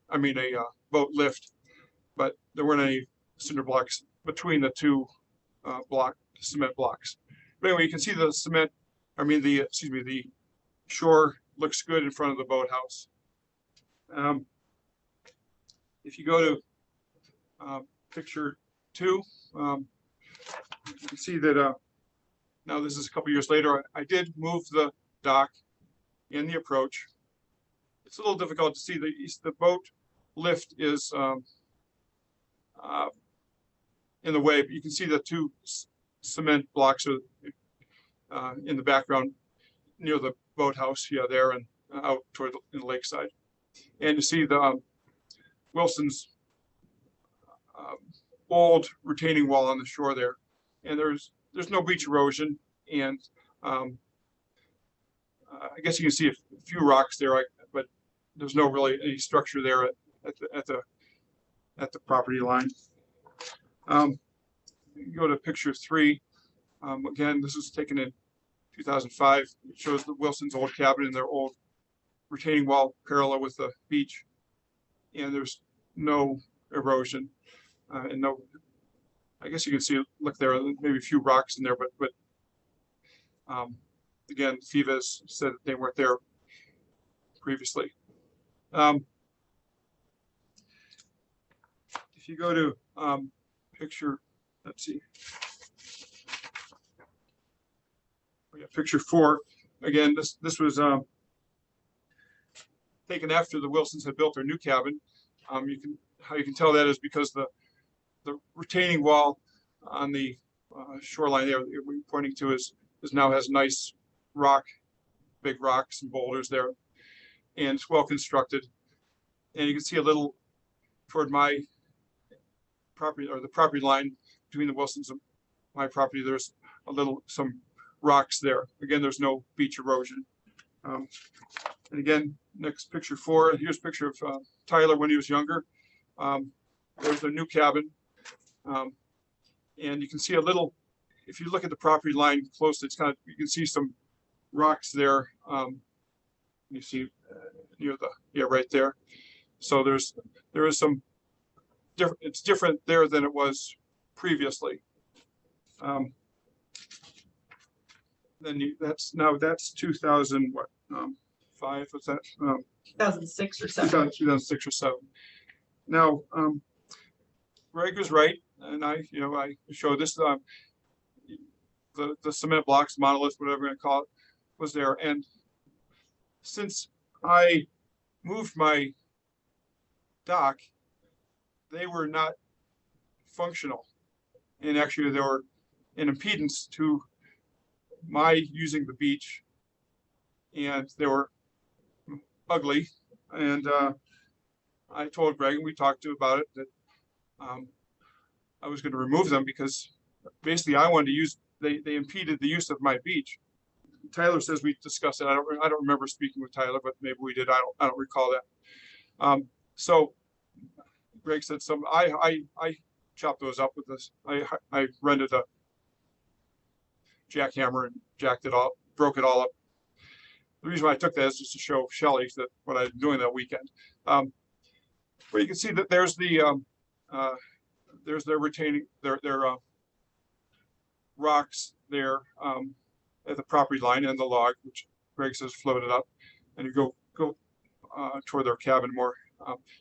I mean a boat lift, but there weren't any cinder blocks between the 2 cement blocks. But anyway, you can see the the shore looks good in front of the boathouse. If you go to picture 2, you can see that now this is a couple years later. I did move the dock and the approach. It's a little difficult to see. The boat lift is in the way, but you can see the 2 cement blocks are in the background near the boathouse there and out toward the lakeside. And you see the Wilson's old retaining wall on the shore there, and there's no beach erosion, and I guess you can see a few rocks there, but there's no really any structure there at the property line. You go to picture 3. Again, this was taken in 2005. It shows the Wilson's old cabin and their old retaining wall parallel with the beach, and there's no erosion and no. I guess you can see, look there, maybe a few rocks in there, but again, Fivas said that they weren't there previously. If you go to picture, let's see, picture 4. Again, this was taken after the Wilsons had built their new cabin. How you can tell that is because the retaining wall on the shoreline there that we're pointing to is now has nice big rocks and boulders there, and it's well constructed. And you can see a little toward my property, or the property line between the Wilsons and my property, there's some rocks there. Again, there's no beach erosion. And again, next picture 4, here's a picture of Tyler when he was younger. There's their new cabin. And you can see a little, if you look at the property line closely, you can see some rocks there. You see near right there. So there is some different, it's different there than it was previously. Then that's 2000, what, 5, what's that? 2006 or 7. 2006 or 7. Now, Greg was right, and I showed this, the cement blocks, monolith, whatever we're going to call it, was there. And since I moved my dock, they were not functional. And actually, they were an impedance to my using the beach, and they were ugly. And I told Greg, and we talked about it, that I was going to remove them because basically I wanted to use. They impeded the use of my beach. Tyler says we discussed it. I don't remember speaking with Tyler, but maybe we did. I don't recall that. So Greg said I chopped those up with this. I rented a jackhammer and jacked it all, broke it all up. The reason why I took that is just to show Shelley that what I was doing that weekend. But you can see that there's their retaining their rocks there at the property line and the log, which Greg says floated up, and you go toward their cabin more.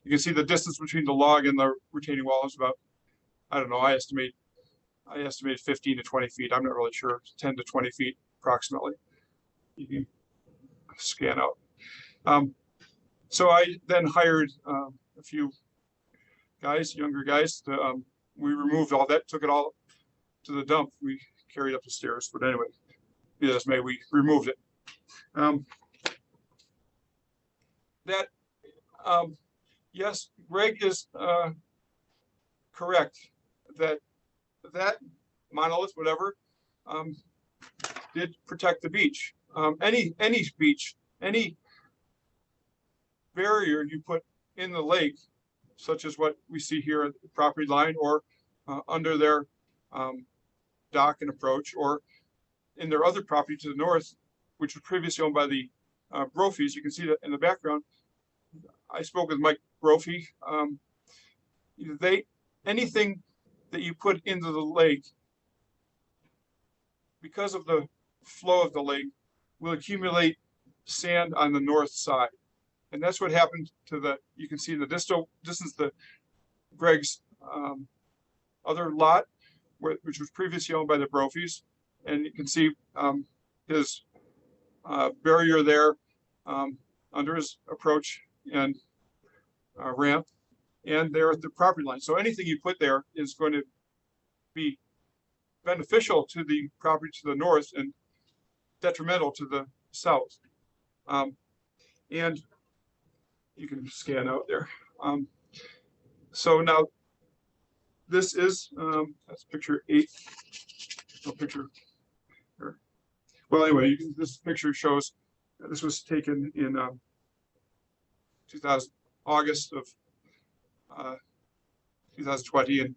You can see the distance between the log and the retaining wall is about, I don't know, I estimate 15 to 20 feet. I'm not really sure, 10 to 20 feet approximately. You can scan out. So I then hired a few guys, younger guys. We removed all that, took it all to the dump. We carried up the stairs, but anyway, yes, maybe we removed it. Yes, Greg is correct that monolith, whatever, did protect the beach. Any beach, any barrier you put in the lake, such as what we see here at the property line, or under their dock and approach, or in their other property to the north, which was previously owned by the Brophies. You can see that in the background. I spoke with Mike Brophy. Anything that you put into the lake, because of the flow of the lake, will accumulate sand on the north side. And that's what happened to you can see the distance, Greg's other lot, which was previously owned by the Brophies. And you can see his barrier there under his approach and ramp, and there at the property line. So anything you put there is going to be beneficial to the property to the north and detrimental to the south. And you can scan out there. So now this is that's picture 8. No picture here. Well, anyway, this picture shows this was taken in August of 2020, and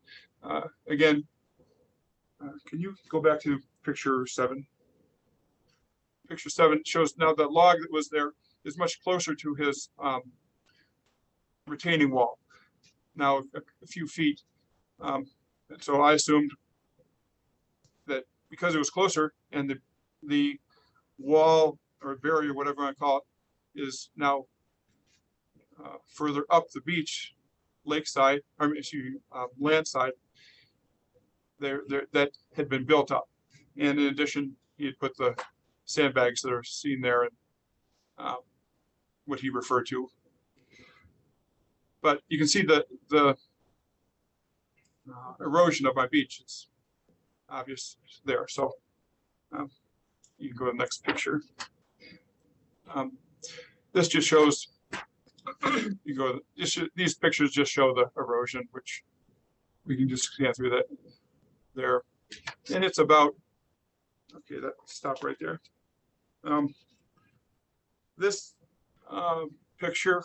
again, can you go back to picture 7? Picture 7 shows now the log that was there is much closer to his retaining wall, now a few feet. And so I assumed that because it was closer and the wall or barrier, whatever I call it, is now further up the beach, lakeside, I mean, excuse me, land side, that had been built up. And in addition, he had put the sandbags that are seen there and what he referred to. But you can see the erosion of my beach. It's obvious there. So you can go to the next picture. This just shows, you go, these pictures just show the erosion, which we can just scan through that there. And it's about, okay, that stop right there. This picture,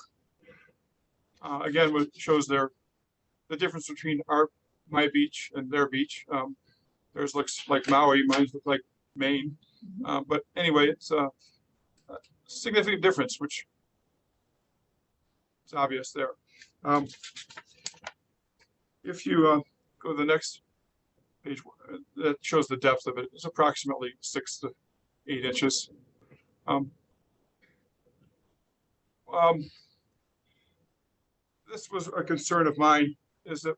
again, shows the difference between my beach and their beach. Theirs looks like Maui, mine's look like Maine. But anyway, it's a significant difference, which is obvious there. If you go to the next page, that shows the depth of it. It's approximately 6 to 8 inches. This was a concern of mine, is that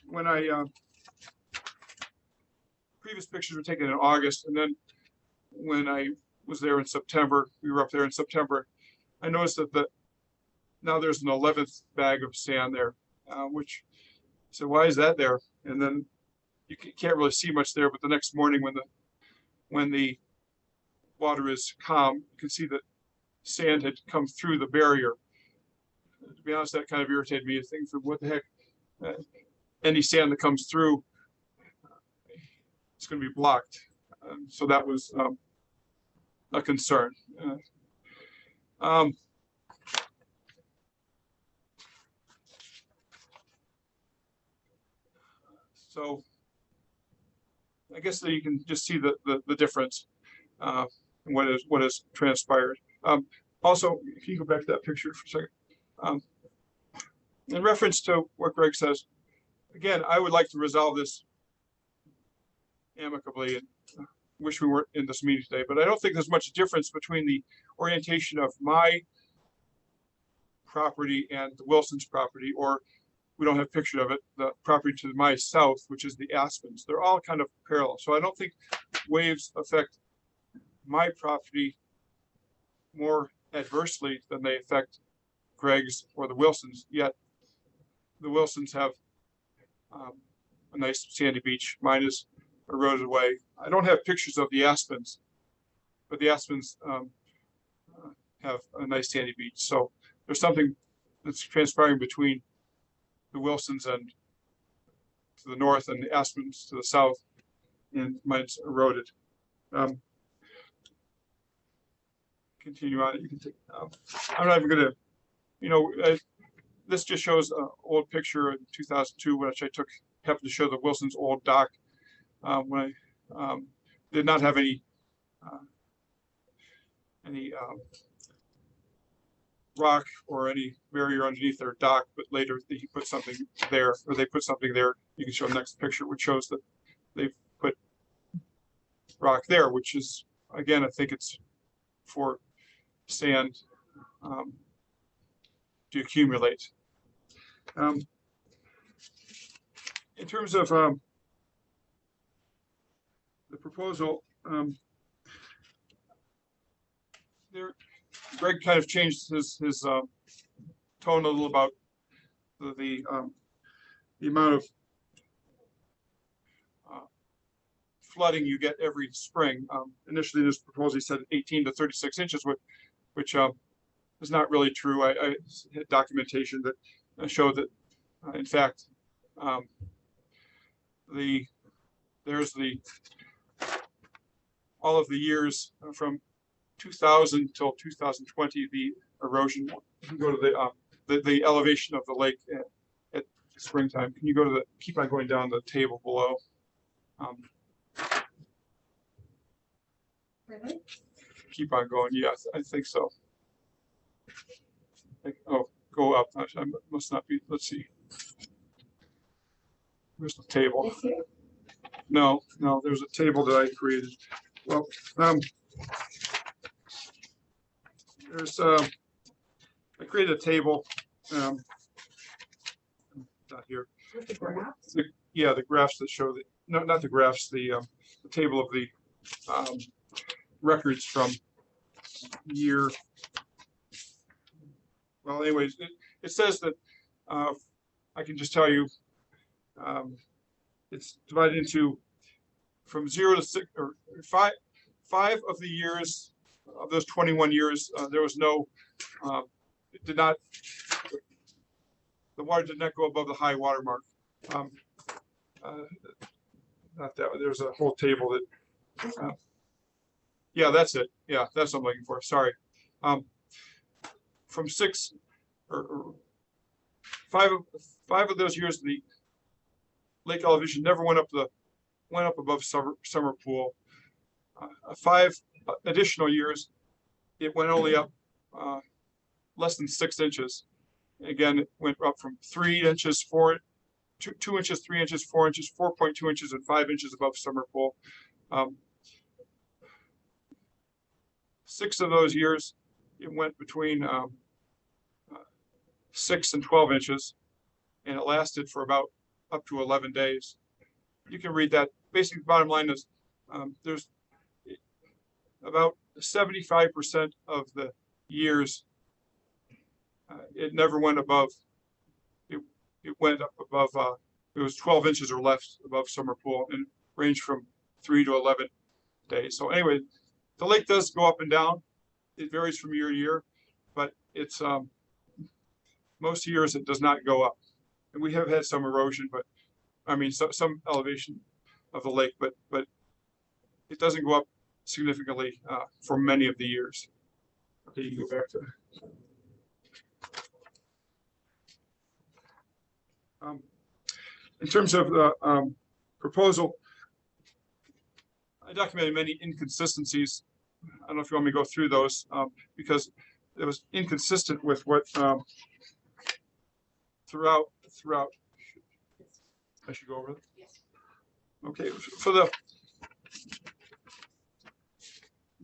when previous pictures were taken in August, and then when I was there in September, we were up there in September, I noticed that now there's an 11th bag of sand there, which I said, why is that there? And then you can't really see much there, but the next morning when when the water is calm, you can see that sand had come through the barrier. To be honest, that kind of irritated me. Thinking, what the heck? Any sand that comes through, it's going to be blocked. So that was a concern. So I guess that you can just see the difference in what has transpired. Also, if you go back to that picture for a second, in reference to what Greg says, again, I would like to resolve this amicably, and wish we weren't in this meeting today, but I don't think there's much difference between the orientation of my property and the Wilson's property, or we don't have a picture of it, the property to my south, which is the Aspens. They're all kind of parallel. So I don't think waves affect my property more adversely than they affect Greg's or the Wilsons, yet the Wilsons have a nice sandy beach. Mine is eroded away. I don't have pictures of the Aspens, but the Aspens have a nice sandy beach. So there's something that's transpiring between the Wilsons and to the north and the Aspens to the south, and mine's eroded. Continue on. You can take. I'm not even going to, this just shows an old picture in 2002, which I took, happened to show the Wilson's old dock when I did not have any rock or any barrier underneath their dock, but later he put something there, or they put something there. You can show the next picture, which shows that they've put rock there, which is, again, I think it's for sand to accumulate. In terms of the proposal, Greg kind of changed his tone a little about the amount of flooding you get every spring. Initially, this proposal he said 18 to 36 inches, which is not really true. I had documentation that showed that, in fact, there's all of the years from 2000 till 2020, the erosion. You can go to the elevation of the lake at springtime. Can you go to keep on going down the table below? Really? Keep on going. Yes, I think so. Oh, go up. I must not be. Let's see. Where's the table? This here? No, there's a table that I created. Well, there's I created a table. Not here. With the graphs? Yeah, the graphs that show the not the graphs, the table of the records from year. Well, anyways, it says that I can just tell you it's divided into from 0 to 6 or 5 of the years of those 21 years. There was no, it did not, the water did not go above the high water mark. Not that, there's a whole table that, yeah, that's it. Yeah, that's what I'm looking for. Sorry. From 6 or 5 of those years, the lake elevation never went up above summer pool. 5 additional years, it went only up less than 6 inches. Again, it went up from 3 inches, 2 inches, 3 inches, 4 inches, 4.2 inches, and 5 inches above summer pool. 6 of those years, it went between 6 and 12 inches, and it lasted for about up to 11 days. You can read that. Basically, the bottom line is there's about 75% of the years it never went above. It went up above. It was 12 inches or less above summer pool, and ranged from 3 to 11 days. So anyway, the lake does go up and down. It varies from year to year, but it's most years it does not go up. And we have had some erosion, but I mean some elevation of the lake, but it doesn't go up significantly for many of the years. Okay, you can go back to. In terms of the proposal, I documented many inconsistencies. I don't know if you want me to go through those because it was inconsistent with what throughout. I should go over it. Okay, for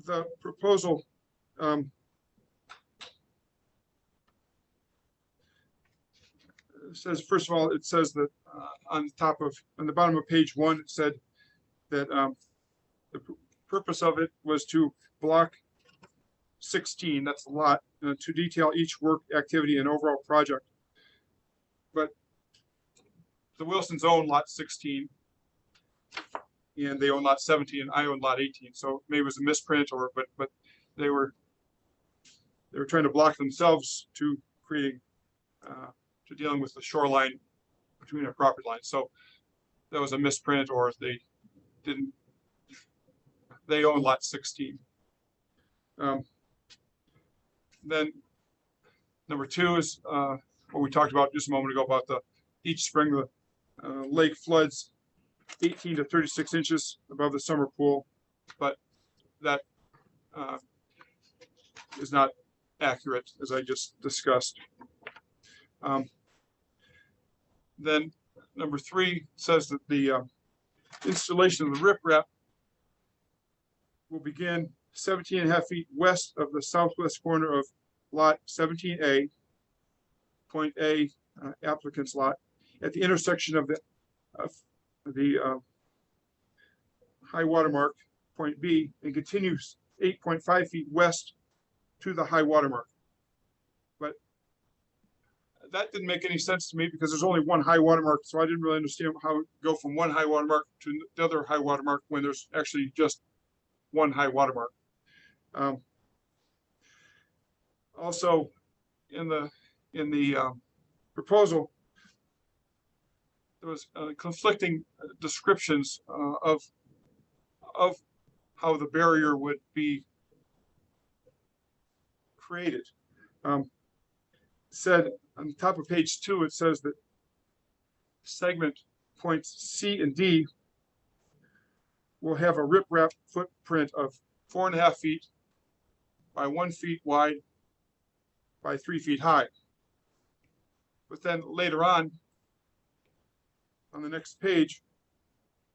the proposal. It says, first of all, it says that on the bottom of page 1, it said that the purpose of it was to block 16, that's a lot, to detail each work activity and overall project. But the Wilsons own lot 16 and they own lot 17 and I own lot 18. So maybe it was a misprint but they were trying to block themselves to creating to dealing with the shoreline between our property lines. So that was a misprint, or they own lot 16. Then number 2 is what we talked about just a moment ago about each spring the lake floods 18 to 36 inches above the summer pool, but that is not accurate, as I just discussed. Then number 3 says that the installation of the riprap will begin 17.5 feet west of the southwest corner of lot 17A, point A, applicant's lot, at the intersection of the high water mark, point B, and continues 8.5 feet west to the high water mark. But that didn't make any sense to me because there's only one high water mark, so I didn't really understand how it go from one high water mark to the other high water mark when there's actually just one high water mark. Also, in the proposal, there was conflicting descriptions of how the barrier would be created. Said on the top of page 2, it says that segment points C and D will have a riprap footprint of 4.5 feet by 1 feet wide by 3 feet high. But then later on the next page,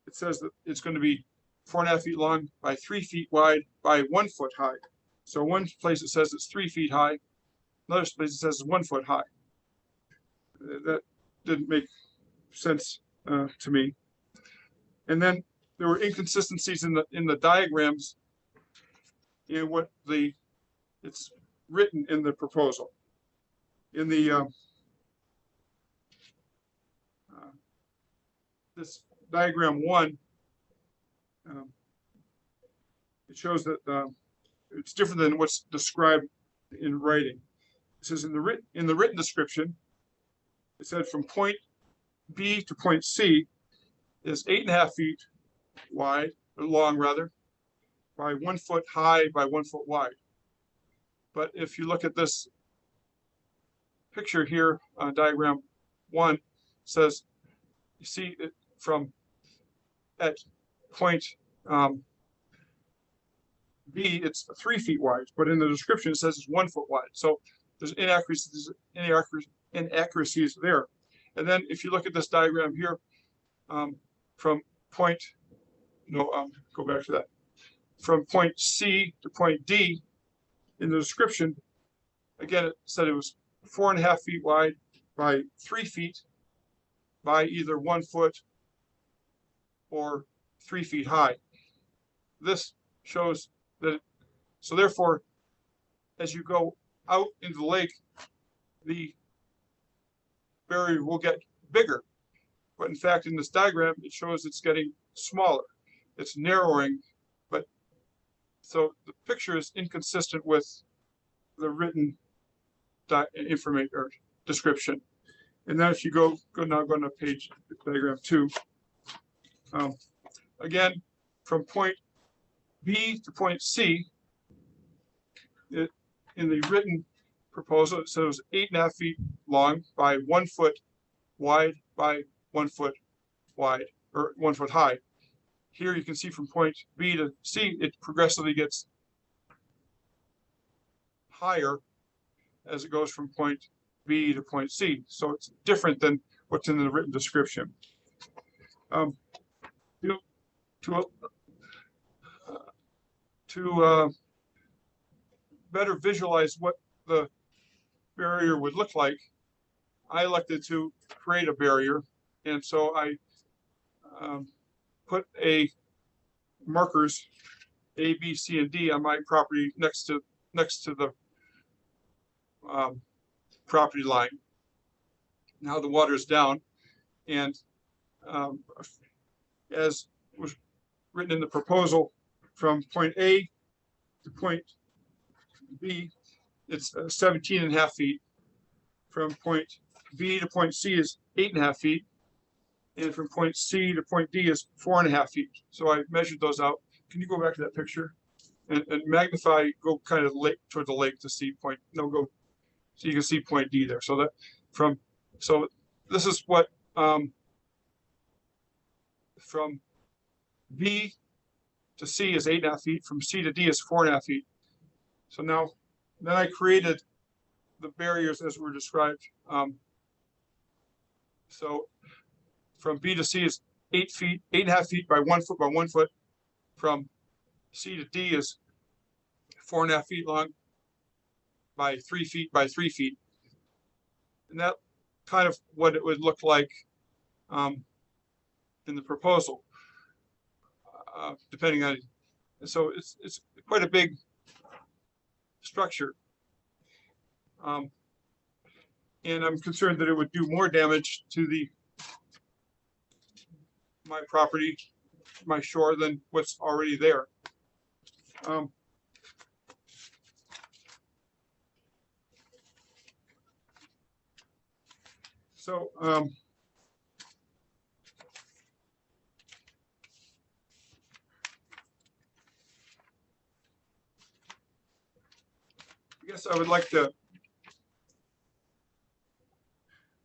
it says that it's going to be 4.5 feet long by 3 feet wide by 1 foot high. So one place it says it's 3 feet high, another place it says it's 1 foot high. That didn't make sense to me. And then there were inconsistencies in the diagrams in what it's written in the proposal. In the this diagram 1, it shows that it's different than what's described in writing. It says in the written description, it said from point B to point C is 8.5 feet wide, or long rather, by 1 foot high by 1 foot wide. But if you look at this picture here, diagram 1, says you see it from at point B, it's 3 feet wide, but in the description it says it's 1 foot wide. So there's inaccuracies there. And then if you look at this diagram here, from point, go back to that. From point C to point D, in the description, again, it said it was 4.5 feet wide by 3 feet by either 1 foot or 3 feet high. This shows that, so therefore, as you go out into the lake, the barrier will get bigger. But in fact, in this diagram, it shows it's getting smaller. It's narrowing, but So the picture is inconsistent with the written information or description. And then if you go to page diagram 2. Again, from point B to point C, in the written proposal, it says 8.5 feet long by 1 foot wide by 1 foot wide, or 1 foot high. Here you can see from point B to C, it progressively gets higher as it goes from point B to point C. So it's different than what's in the written description. To better visualize what the barrier would look like, I elected to create a barrier, and so I put markers A, B, C, and D on my property next to the property line. Now the water is down, and as was written in the proposal, from point A to point B, it's 17.5 feet. From point B to point C is 8.5 feet. And from point C to point D is 4.5 feet. So I measured those out. Can you go back to that picture and magnify, go kind of toward the lake to see point, no, go, so you can see point D there. So so this is what, from B to C is 8.5 feet, from C to D is 4.5 feet. So now, then I created the barriers as were described. So from B to C is 8 feet, 8.5 feet by 1 foot by 1 foot. From C to D is 4.5 feet long by 3 feet by 3 feet. And that kind of what it would look like in the proposal, depending on, so it's quite a big structure. And I'm concerned that it would do more damage to my property, my shore, than what's already there. I guess I would like to,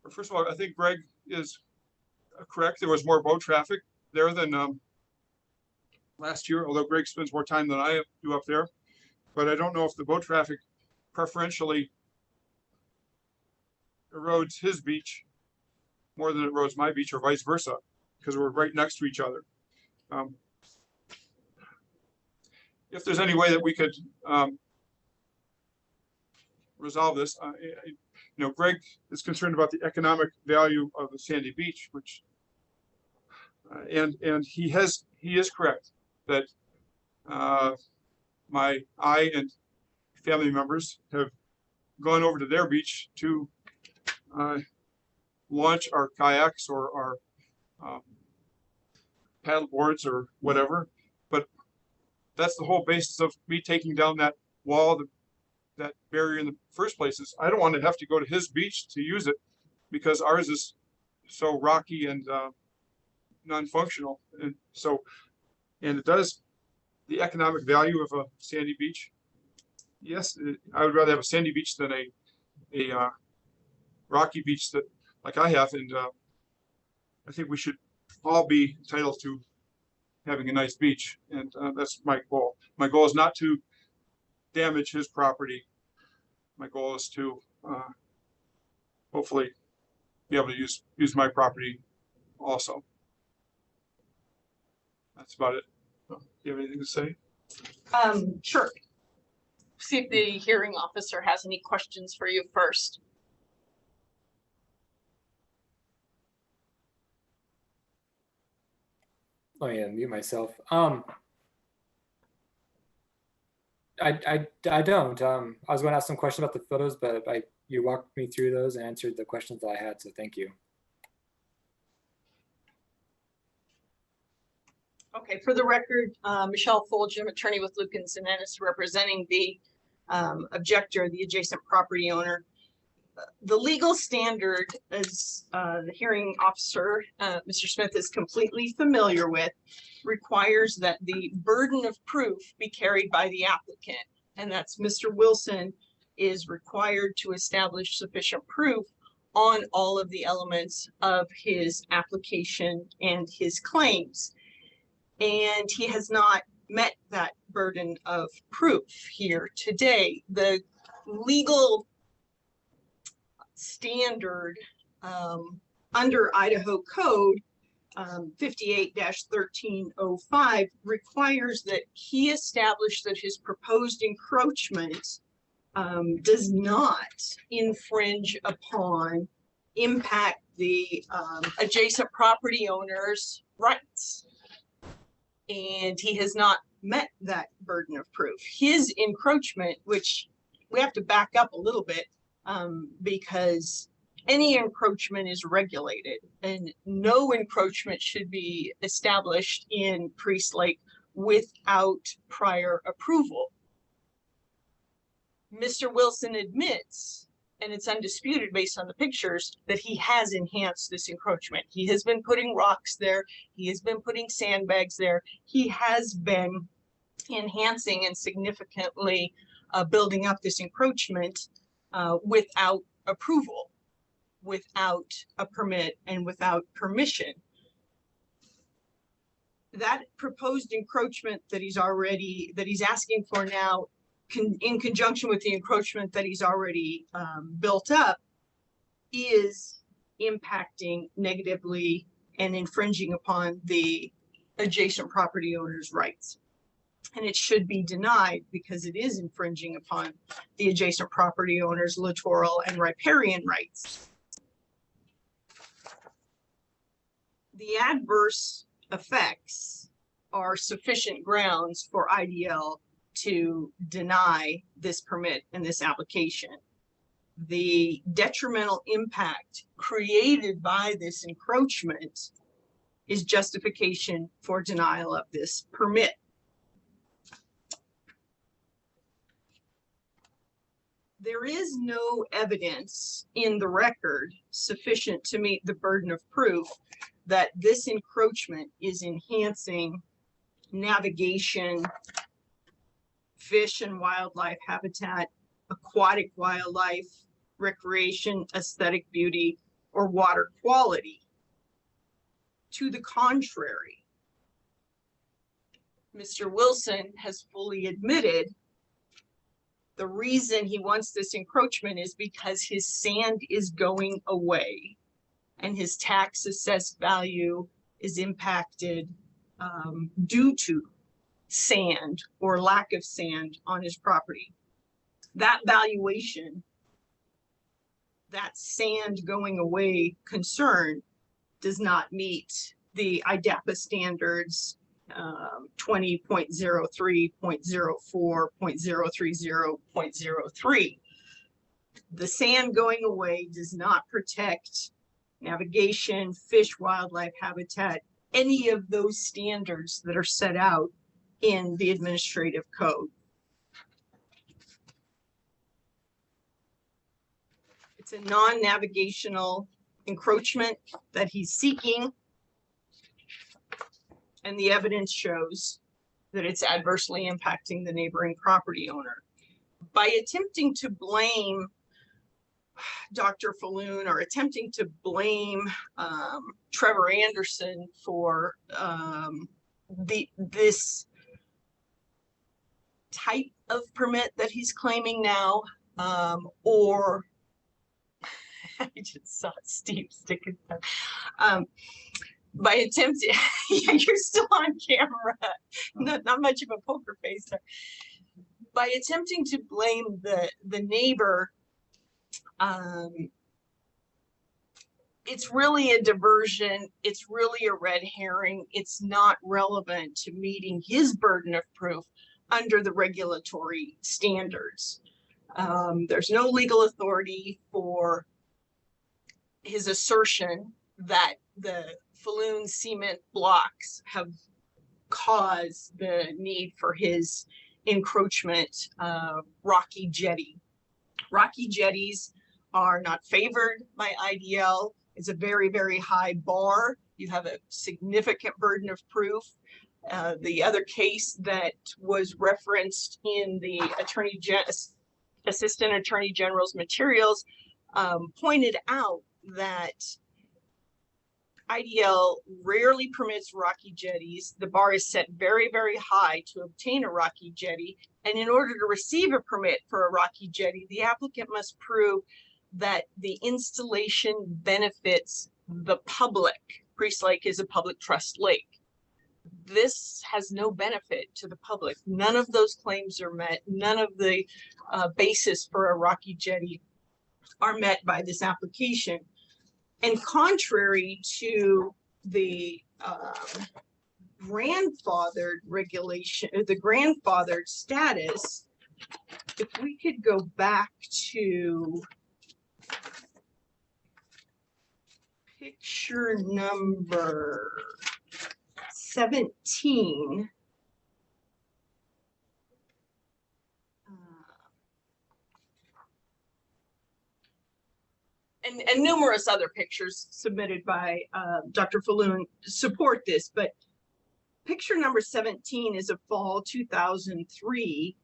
first of all, I think Greg is correct. There was more boat traffic there than last year, although Greg spends more time than I do up there. But I don't know if the boat traffic preferentially erodes his beach more than it erodes my beach, or vice versa, because we're right next to each other. If there's any way that we could resolve this, Greg is concerned about the economic value of the sandy beach, which, and he is correct that I and family members have gone over to their beach to launch our kayaks or our paddle boards or whatever. But that's the whole basis of me taking down that wall, that barrier in the first place, is I don't want to have to go to his beach to use it, because ours is so rocky and non-functional. And so, and it does, the economic value of a sandy beach, yes, I would rather have a sandy beach than a rocky beach that like I have. And I think we should all be entitled to having a nice beach, and that's my goal. My goal is not to damage his property. My goal is to hopefully be able to use my property also. That's about it. Do you have anything to say? Sure. See if the hearing officer has any questions for you first. Let me unmute myself. I don't. I was going to ask some questions about the photos, but you walked me through those and answered the questions that I had, so thank you. Okay, for the record, Michelle Fulgham, attorney with Lukens and Ennis, representing the objector, the adjacent property owner. The legal standard, as the hearing officer, Mr. Smith, is completely familiar with, requires that the burden of proof be carried by the applicant. And that's Mr. Wilson is required to establish sufficient proof on all of the elements of his application and his claims. And he has not met that burden of proof here today. The legal standard under Idaho Code 58-1305 requires that he establish that his proposed encroachment does not infringe upon, impact the adjacent property owner's rights. And he has not met that burden of proof. His encroachment, which we have to back up a little bit, because any encroachment is regulated and no encroachment should be established in Priest Lake without prior approval. Mr. Wilson admits, and it's undisputed based on the pictures, that he has enhanced this encroachment. He has been putting rocks there. He has been putting sandbags there. He has been enhancing and significantly building up this encroachment without approval, without a permit, and without permission. That proposed encroachment that he's asking for now, in conjunction with the encroachment that he's already built up, is impacting negatively and infringing upon the adjacent property owner's rights. And it should be denied because it is infringing upon the adjacent property owner's littoral and riparian rights. The adverse effects are sufficient grounds for IDL to deny this permit and this application. The detrimental impact created by this encroachment is justification for denial of this permit. There is no evidence in the record sufficient to meet the burden of proof that this encroachment is enhancing navigation, fish and wildlife habitat, aquatic wildlife, recreation, aesthetic beauty, or water quality. To the contrary, Mr. Wilson has fully admitted the reason he wants this encroachment is because his sand is going away and his tax assessed value is impacted due to sand or lack of sand on his property. That valuation, that sand going away concern, does not meet the IDAPA standards 20.03, 0.04, 0.030, 0.03. The sand going away does not protect navigation, fish, wildlife habitat, any of those standards that are set out in the administrative code. It's a non-navigational encroachment that he's seeking, and the evidence shows that it's adversely impacting the neighboring property owner. By attempting to blame Dr. Falloon or attempting to blame Trevor Anderson for this type of permit that he's claiming now, or I just saw Steve sticking by attempting, yeah, you're still on camera, not much of a poker face there. By attempting to blame the neighbor, it's really a diversion. It's really a red herring. It's not relevant to meeting his burden of proof under the regulatory standards. There's no legal authority for his assertion that the Falloon cement blocks have cause the need for his encroachment rocky jetty. Rocky jetties are not favored by IDL. It's a very, very high bar. You have a significant burden of proof. The other case that was referenced in the Assistant Attorney General's materials pointed out that IDL rarely permits rocky jetties. The bar is set very, very high to obtain a rocky jetty. And in order to receive a permit for a rocky jetty, the applicant must prove that the installation benefits the public. Priest Lake is a public trust lake. This has no benefit to the public. None of those claims are met. None of the basis for a rocky jetty are met by this application. And contrary to the grandfathered regulation, the grandfathered status, if we could go back to picture number 17. And numerous other pictures submitted by Dr. Falloon support this, but picture number 17 is a fall 2003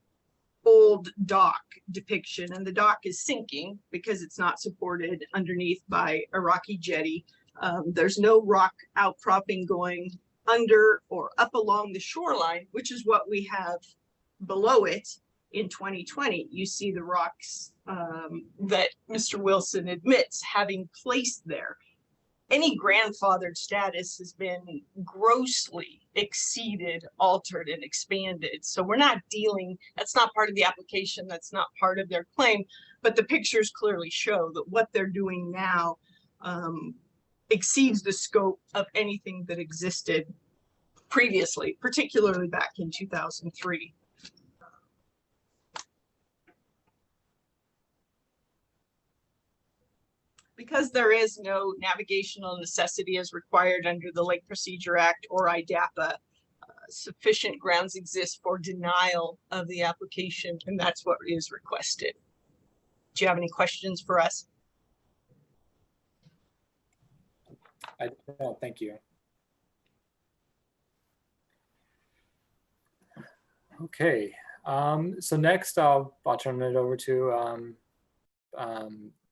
old dock depiction, and the dock is sinking because it's not supported underneath by a rocky jetty. There's no rock outcropping going under or up along the shoreline, which is what we have below it. In 2020, you see the rocks that Mr. Wilson admits having placed there. Any grandfathered status has been grossly exceeded, altered, and expanded. So we're not dealing, that's not part of the application, that's not part of their claim, but the pictures clearly show that what they're doing now exceeds the scope of anything that existed previously, particularly back in 2003. Because there is no navigational necessity as required under the Lake Procedure Act or IDAPA, sufficient grounds exist for denial of the application, and that's what is requested. Do you have any questions for us? I don't, thank you. Okay, so next I'll turn it over to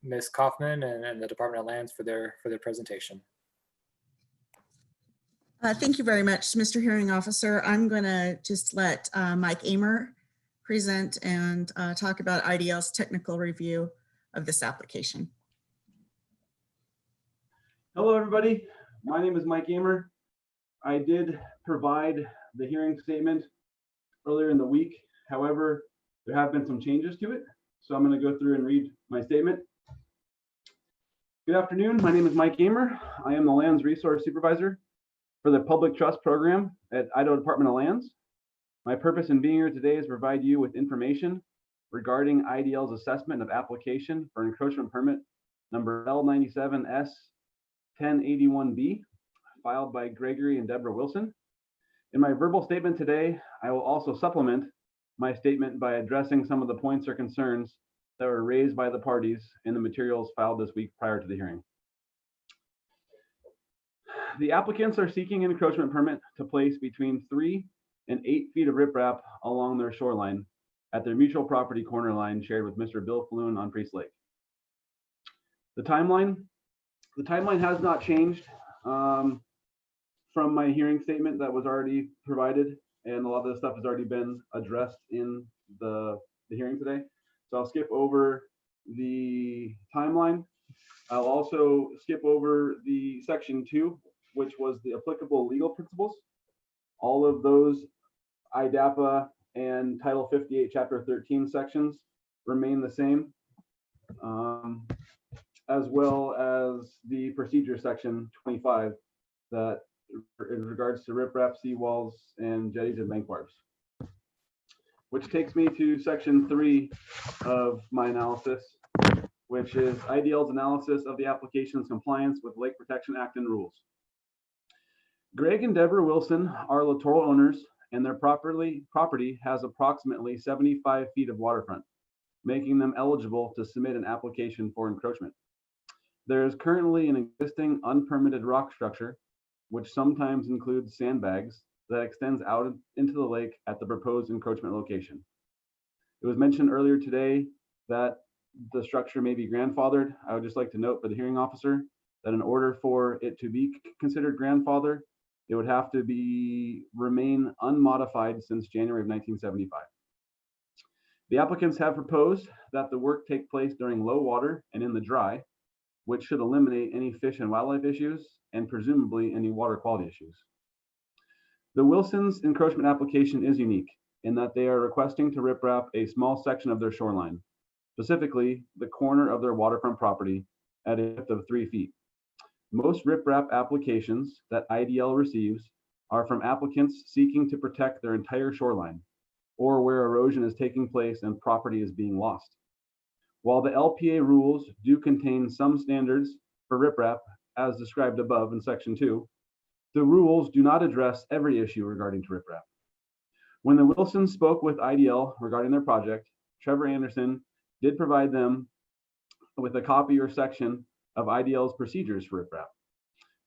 Ms. Kaufman and the Department of Lands for their presentation. Thank you very much, Mr. Hearing Officer. I'm going to just let Mike Amer present and talk about IDL's technical review of this application. Hello, everybody. My name is Mike Amer. I did provide the hearing statement earlier in the week. However, there have been some changes to it. So I'm going to go through and read my statement. Good afternoon. My name is Mike Amer. I am the Lands Resource Supervisor for the Public Trust Program at Idaho Department of Lands. My purpose in being here today is to provide you with information regarding IDL's assessment of application for encroachment permit number L97S-1081B, filed by Gregory and Debra Wilson. In my verbal statement today, I will also supplement my statement by addressing some of the points or concerns that were raised by the parties in the materials filed this week prior to the hearing. The applicants are seeking an encroachment permit to place between 3 and 8 feet of riprap along their shoreline at their mutual property corner line shared with Mr. Bill Falloon on Priest Lake. The timeline has not changed from my hearing statement that was already provided, and a lot of this stuff has already been addressed in the hearing today. So I'll skip over the timeline. I'll also skip over the section 2, which was the applicable legal principles. All of those IDAPA and Title 58, Chapter 13 sections remain the same, as well as the procedure section 25 that in regards to riprap, seawalls, and jetties and bank barbs. Which takes me to section 3 of my analysis, which is IDL's analysis of the application's compliance with Lake Protection Act and rules. Greg and Debra Wilson are littoral owners, and their property has approximately 75 feet of waterfront, making them eligible to submit an application for encroachment. There is currently an existing unpermitted rock structure, which sometimes includes sandbags, that extends out into the lake at the proposed encroachment location. It was mentioned earlier today that the structure may be grandfathered. I would just like to note for the hearing officer that in order for it to be considered grandfathered, it would have to remain unmodified since January of 1975. The applicants have proposed that the work take place during low water and in the dry, which should eliminate any fish and wildlife issues and presumably any water quality issues. The Wilsons' encroachment application is unique in that they are requesting to riprap a small section of their shoreline, specifically the corner of their waterfront property at a depth of 3 feet. Most riprap applications that IDL receives are from applicants seeking to protect their entire shoreline or where erosion is taking place and property is being lost. While the LPA rules do contain some standards for riprap, as described above in section 2, the rules do not address every issue regarding to riprap. When the Wilsons spoke with IDL regarding their project, Trevor Anderson did provide them with a copy or section of IDL's procedures for riprap.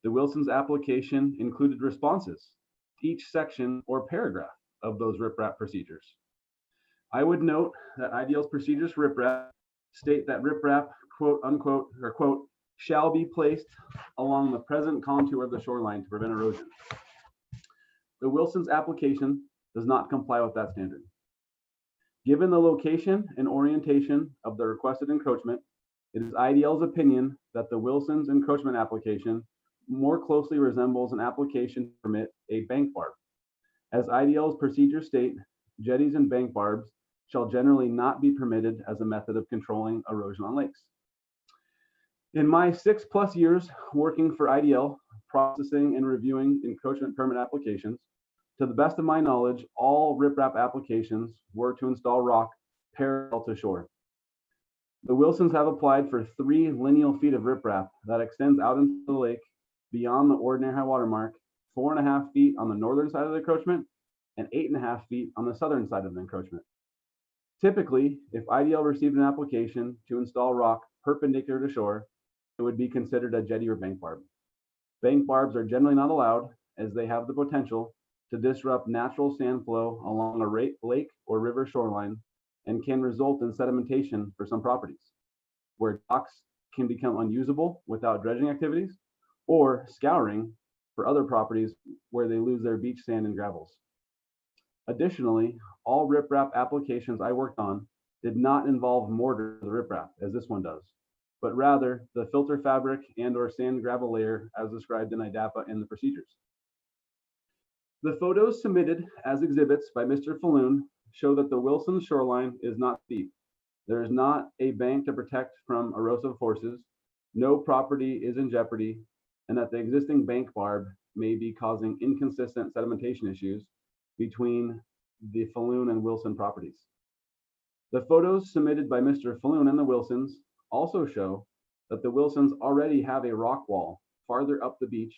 The Wilsons' application included responses to each section or paragraph of those riprap procedures. I would note that IDL's procedures for riprap state that riprap, quote unquote, or quote, shall be placed along the present contour of the shoreline to prevent erosion. The Wilsons' application does not comply with that standard. Given the location and orientation of the requested encroachment, it is IDL's opinion that the Wilsons' encroachment application more closely resembles an application to permit a bank barb. As IDL's procedures state, jetties and bank barbs shall generally not be permitted as a method of controlling erosion on lakes. In my 6+ years working for IDL, processing and reviewing encroachment permit applications, to the best of my knowledge, all riprap applications were to install rock parallel to shore. The Wilsons have applied for 3 lineal feet of riprap that extends out into the lake beyond the ordinary high water mark, 4.5 feet on the northern side of the encroachment and 8.5 feet on the southern side of the encroachment. Typically, if IDL received an application to install rock perpendicular to shore, it would be considered a jetty or bank barb. Bank barbs are generally not allowed as they have the potential to disrupt natural sand flow along a lake or river shoreline and can result in sedimentation for some properties, where docks can become unusable without dredging activities, or scouring for other properties where they lose their beach sand and gravels. Additionally, all riprap applications I worked on did not involve mortar for the riprap, as this one does, but rather the filter fabric and or sand gravel layer as described in IDAPA and the procedures. The photos submitted as exhibits by Mr. Falloon show that the Wilson shoreline is not steep. There is not a bank to protect from erosive forces, no property is in jeopardy, and that the existing bank barb may be causing inconsistent sedimentation issues between the Falloon and Wilson properties. The photos submitted by Mr. Falloon and the Wilsons also show that the Wilsons already have a rock wall farther up the beach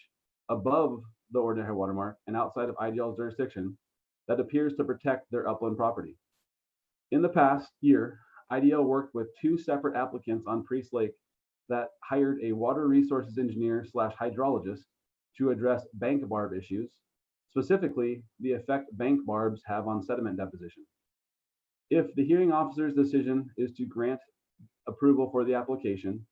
above the ordinary high water mark and outside of IDL's jurisdiction that appears to protect their upland property. In the past year, IDL worked with 2 separate applicants on Priest Lake that hired a water resources engineer / hydrologist to address bank barb issues, specifically the effect bank barbs have on sediment deposition. If the hearing officer's decision is to grant approval for the application,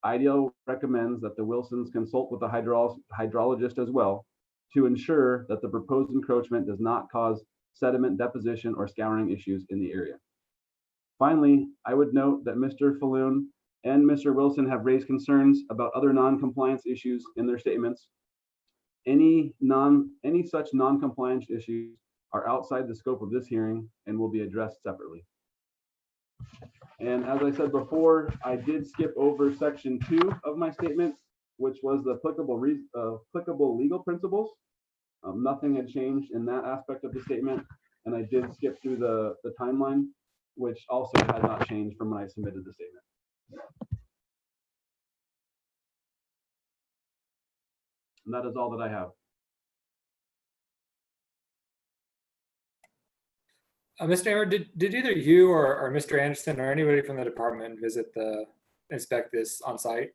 IDL recommends that the Wilsons consult with the hydrologist as well to ensure that the proposed encroachment does not cause sediment deposition or scouring issues in the area. Finally, I would note that Mr. Falloon and Mr. Wilson have raised concerns about other non-compliance issues in their statements. Any such non-compliance issues are outside the scope of this hearing and will be addressed separately. And as I said before, I did skip over section 2 of my statement, which was the applicable legal principles. Nothing had changed in that aspect of the statement, and I did skip through the timeline, which also had not changed from when I submitted the statement. And that is all that I have. Mr. Amer, did either you or Mr. Anderson or anybody from the department inspect this on site?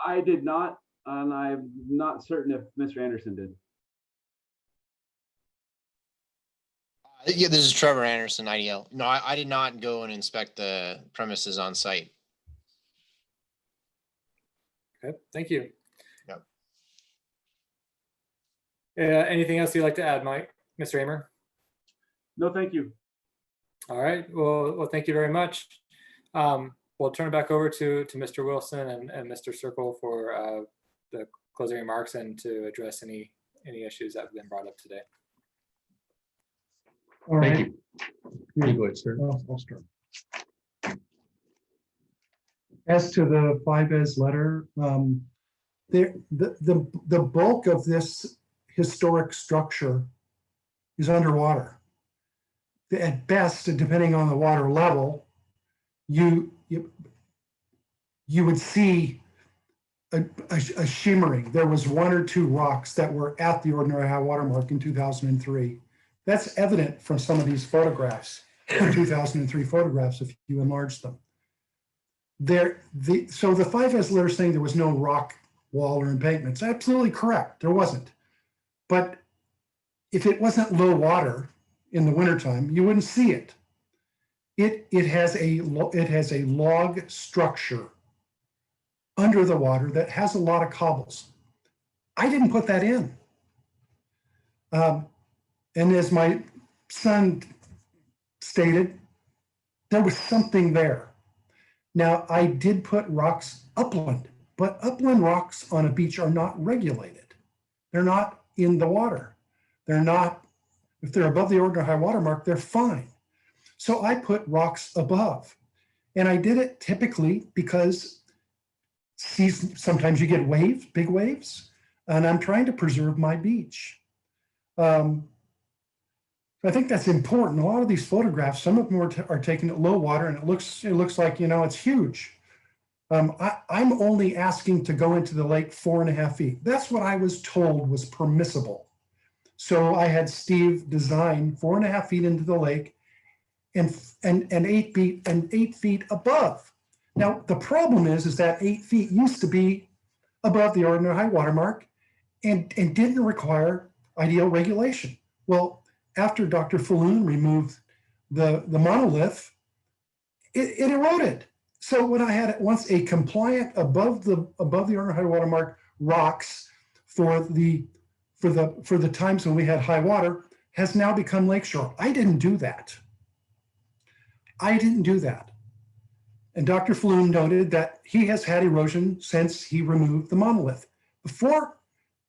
I did not, and I'm not certain if Mr. Anderson did. Yeah, this is Trevor Anderson, IDL. No, I did not go and inspect the premises on site. Okay, thank you. Yep. Anything else you'd like to add, Mr. Amer? No, thank you. All right, well, thank you very much. We'll turn it back over to Mr. Wilson and Mr. Circle for the closing remarks and to address any issues that have been brought up today. All Thank right. you. You go ahead, sir. I'll start. As to the 5S letter, the bulk of this historic structure is underwater. At best, depending on the water level, you would see a shimmering. There was one or two rocks that were at the ordinary high water mark in 2003. That's evident from some of these photographs, the 2003 photographs, if you enlarge them. So the 5S letter saying there was no rock wall or embankments, absolutely correct, there wasn't. But if it wasn't low water in the wintertime, you wouldn't see it. It has a log structure under the water that has a lot of cobbles. I didn't put that in. And as my son stated, there was something there. Now, I did put rocks upland, but upland rocks on a beach are not regulated. They're not in the water. They're not, if they're above the ordinary high water mark, they're fine. So I put rocks above. And I did it typically because sometimes you get waves, big waves, and I'm trying to preserve my beach. I think that's important. A lot of these photographs, some of them are taken at low water, and it looks like, it's huge. I'm only asking to go into the lake 4.5 feet. That's what I was told was permissible. So I had Steve design 4.5 feet into the lake and 8 feet above. Now the problem is that 8 feet used to be above the ordinary high water mark and didn't require IDL regulation. Well, after Dr. Falloon removed the monolith, it eroded. So when I had once a compliant above the ordinary high water mark rocks for the times when we had high water, has now become lakeshore. I didn't do that. And Dr. Falloon noted that he has had erosion since he removed the monolith. Before,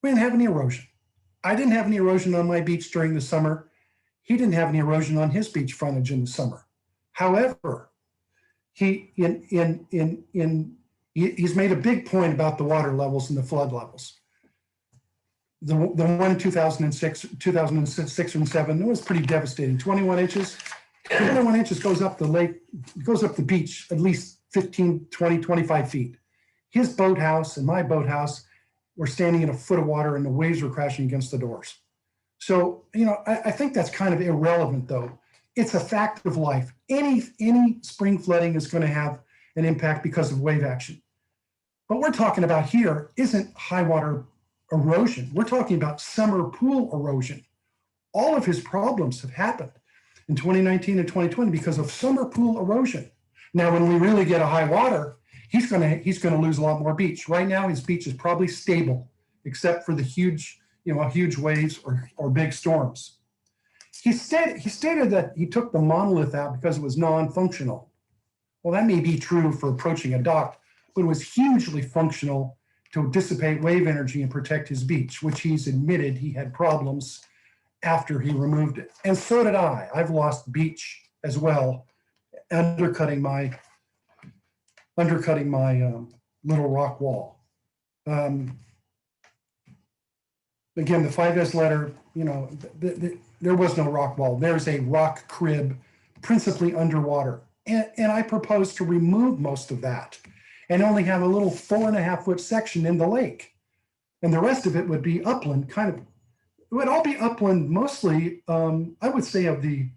we didn't have any erosion. I didn't have any erosion on my beach during the summer. He didn't have any erosion on his beach frontage in the summer. However, he's made a big point about the water levels and the flood levels. The one in 2006 and 2007, it was pretty devastating. 21 inches. 21 inches goes up the lake, goes up the beach at least 15, 20, 25 feet. His boathouse and my boathouse were standing in a foot of water and the waves were crashing against the doors. So, I think that's kind of irrelevant though. It's a fact of life. Any spring flooding is going to have an impact because of wave action. What we're talking about here isn't high water erosion. We're talking about summer pool erosion. All of his problems have happened in 2019 and 2020 because of summer pool erosion. Now, when we really get a high water, he's going to lose a lot more beach. Right now, his beach is probably stable, except for the huge waves or big storms. He stated that he took the monolith out because it was non-functional. Well, that may be true for approaching a dock, but it was hugely functional to dissipate wave energy and protect his beach, which he's admitted he had problems after he removed it. And so did I. I've lost beach as well, undercutting my little rock wall. Again, the 5S letter, there was no rock wall. There's a rock crib, principally underwater. And I propose to remove most of that and only have a little 4.5 foot section in the lake. And the rest of it would be upland, kind of it would all be upland mostly, I would say of the,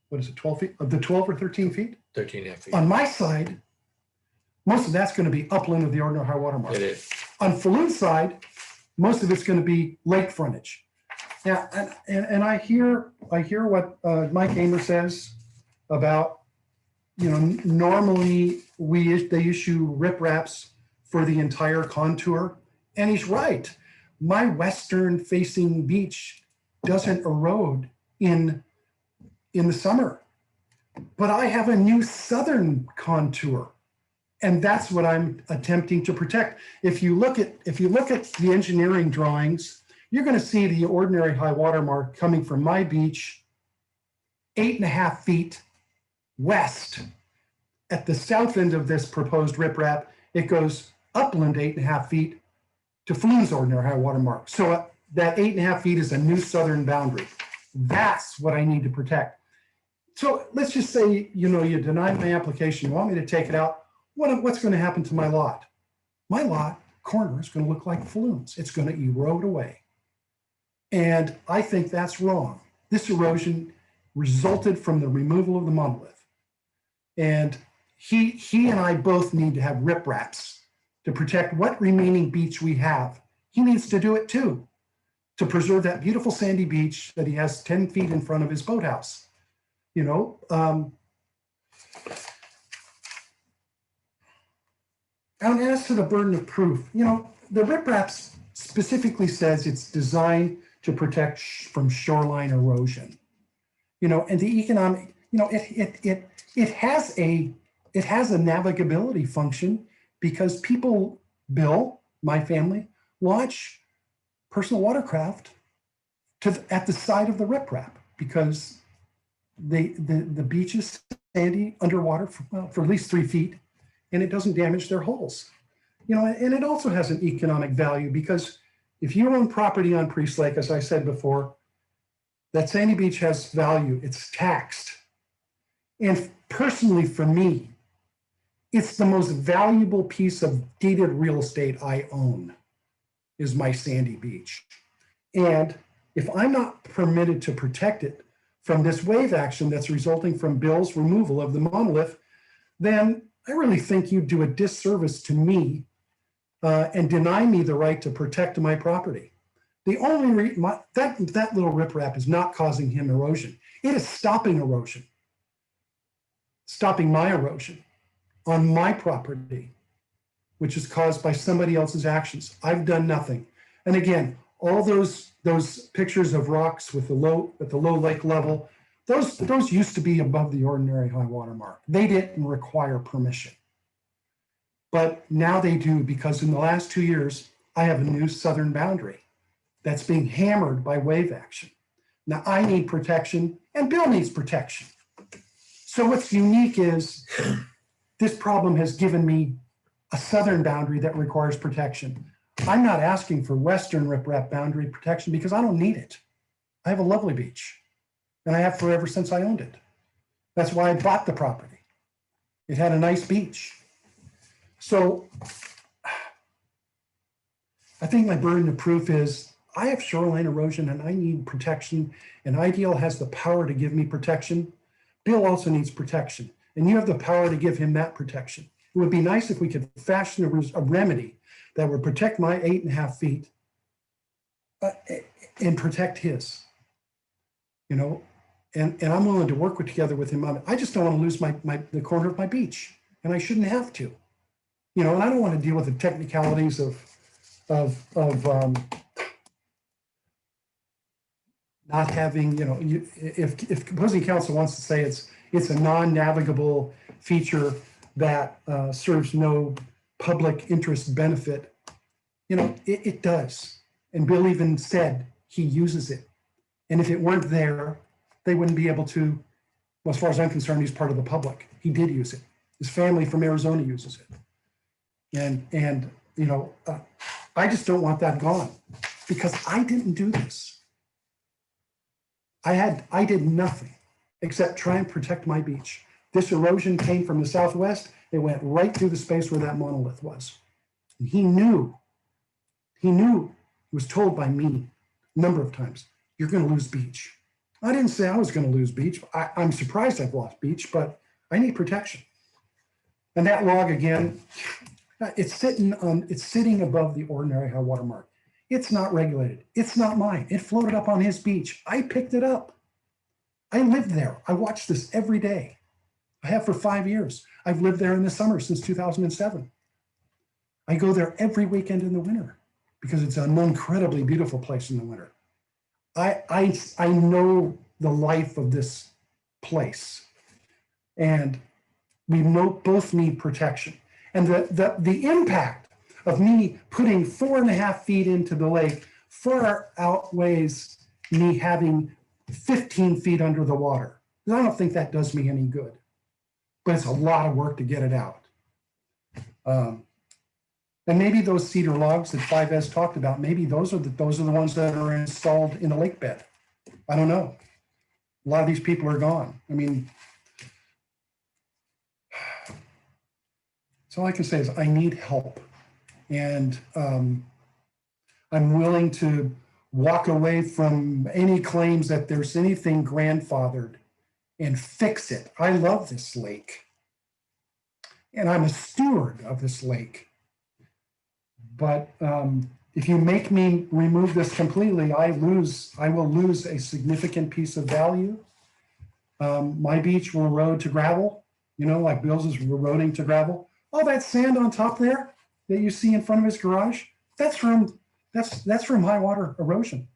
what is it, 12 feet, of the 12 or 13 feet? 13.5 feet. On my side, most of that's going to be upland of the ordinary high water mark. It is. On Falloon's side, most of it's going to be lake frontage. Now, and I hear what Mike Amer says about, you know, normally they issue ripraps for the entire contour, and he's right. My western facing beach doesn't erode in the summer, but I have a new southern contour, and that's what I'm attempting to protect. If you look at the engineering drawings, you're going to see the ordinary high water mark coming from my beach 8.5 feet west. At the south end of this proposed riprap, it goes upland 8.5 feet to Falloon's ordinary high water mark. So that 8.5 feet is a new southern boundary. That's what I need to protect. So let's just say, you know, you deny my application, you want me to take it out. What's going to happen to my lot? My lot corner is going to look like Falloon's. It's going to erode away. And I think that's wrong. This erosion resulted from the removal of the monolith. And he and I both need to have ripraps to protect what remaining beach we have. He needs to do it too, to preserve that beautiful sandy beach that he has 10 feet in front of his boathouse. You know, and as to the burden of proof, you know, the ripraps specifically says it's designed to protect from shoreline erosion. You know, and the economic, you know, it has a navigability function because people, Bill, my family, launch personal watercraft at the side of the riprap because the beach is sandy underwater for at least 3 feet, and it doesn't damage their hulls. You know, and it also has an economic value because if you own property on Priest Lake, as I said before, that sandy beach has value. It's taxed. And personally, for me, it's the most valuable piece of deeded real estate I own is my sandy beach. And if I'm not permitted to protect it from this wave action that's resulting from Bill's removal of the monolith, then I really think you do a disservice to me and deny me the right to protect my property. The only that little riprap is not causing him erosion. It is stopping erosion, stopping my erosion on my property, which is caused by somebody else's actions. I've done nothing. And again, all those pictures of rocks at the low lake level, those used to be above the ordinary high water mark. They didn't require permission. But now they do, because in the last 2 years, I have a new southern boundary that's being hammered by wave action. Now I need protection and Bill needs protection. So what's unique is this problem has given me a southern boundary that requires protection. I'm not asking for western riprap boundary protection because I don't need it. I have a lovely beach and I have forever since I owned it. That's why I bought the property. It had a nice beach. So I think my burden of proof is I have shoreline erosion and I need protection, and IDL has the power to give me protection. Bill also needs protection, and you have the power to give him that protection. It would be nice if we could fashion a remedy that would protect my 8.5 feet and protect his, you know, and I'm willing to work together with him on it. I just don't want to lose the corner of my beach, and I shouldn't have to, you know, and I don't want to deal with the technicalities of not having, you know, if opposing counsel wants to say it's a non-navigable feature that serves no public interest benefit, you know, it does. And Bill even said he uses it. And if it weren't there, they wouldn't be able to, well, as far as I'm concerned, he's part of the public. He did use it. His family from Arizona uses it. And you know, I just don't want that gone because I didn't do this. I did nothing except try and protect my beach. This erosion came from the southwest. It went right through the space where that monolith was. And he knew, he was told by me, number of times, you're going to lose beach. I didn't say I was going to lose beach. I'm surprised I've lost beach, but I need protection. And that log again, it's sitting above the ordinary high water mark. It's not regulated. It's not mine. It floated up on his beach. I picked it up. I lived there. I watch this every day. I have for 5 years. I've lived there in the summer since 2007. I go there every weekend in the winter because it's an incredibly beautiful place in the winter. I know the life of this place, and we both need protection. And the impact of me putting 4.5 feet into the lake far outweighs me having 15 feet under the water. And I don't think that does me any good, but it's a lot of work to get it out. And maybe those cedar logs that 5S talked about, maybe those are the ones that are installed in the lake bed. I don't know. A lot of these people are gone. I mean, so all I can say is I need help. And I'm willing to walk away from any claims that there's anything grandfathered and fix it. I love this lake. And I'm a steward of this lake. But if you make me remove this completely, I will lose a significant piece of value. My beach will erode to gravel, like Bill's is eroding to gravel. All that sand on top there that you see in front of his garage, that's from high water erosion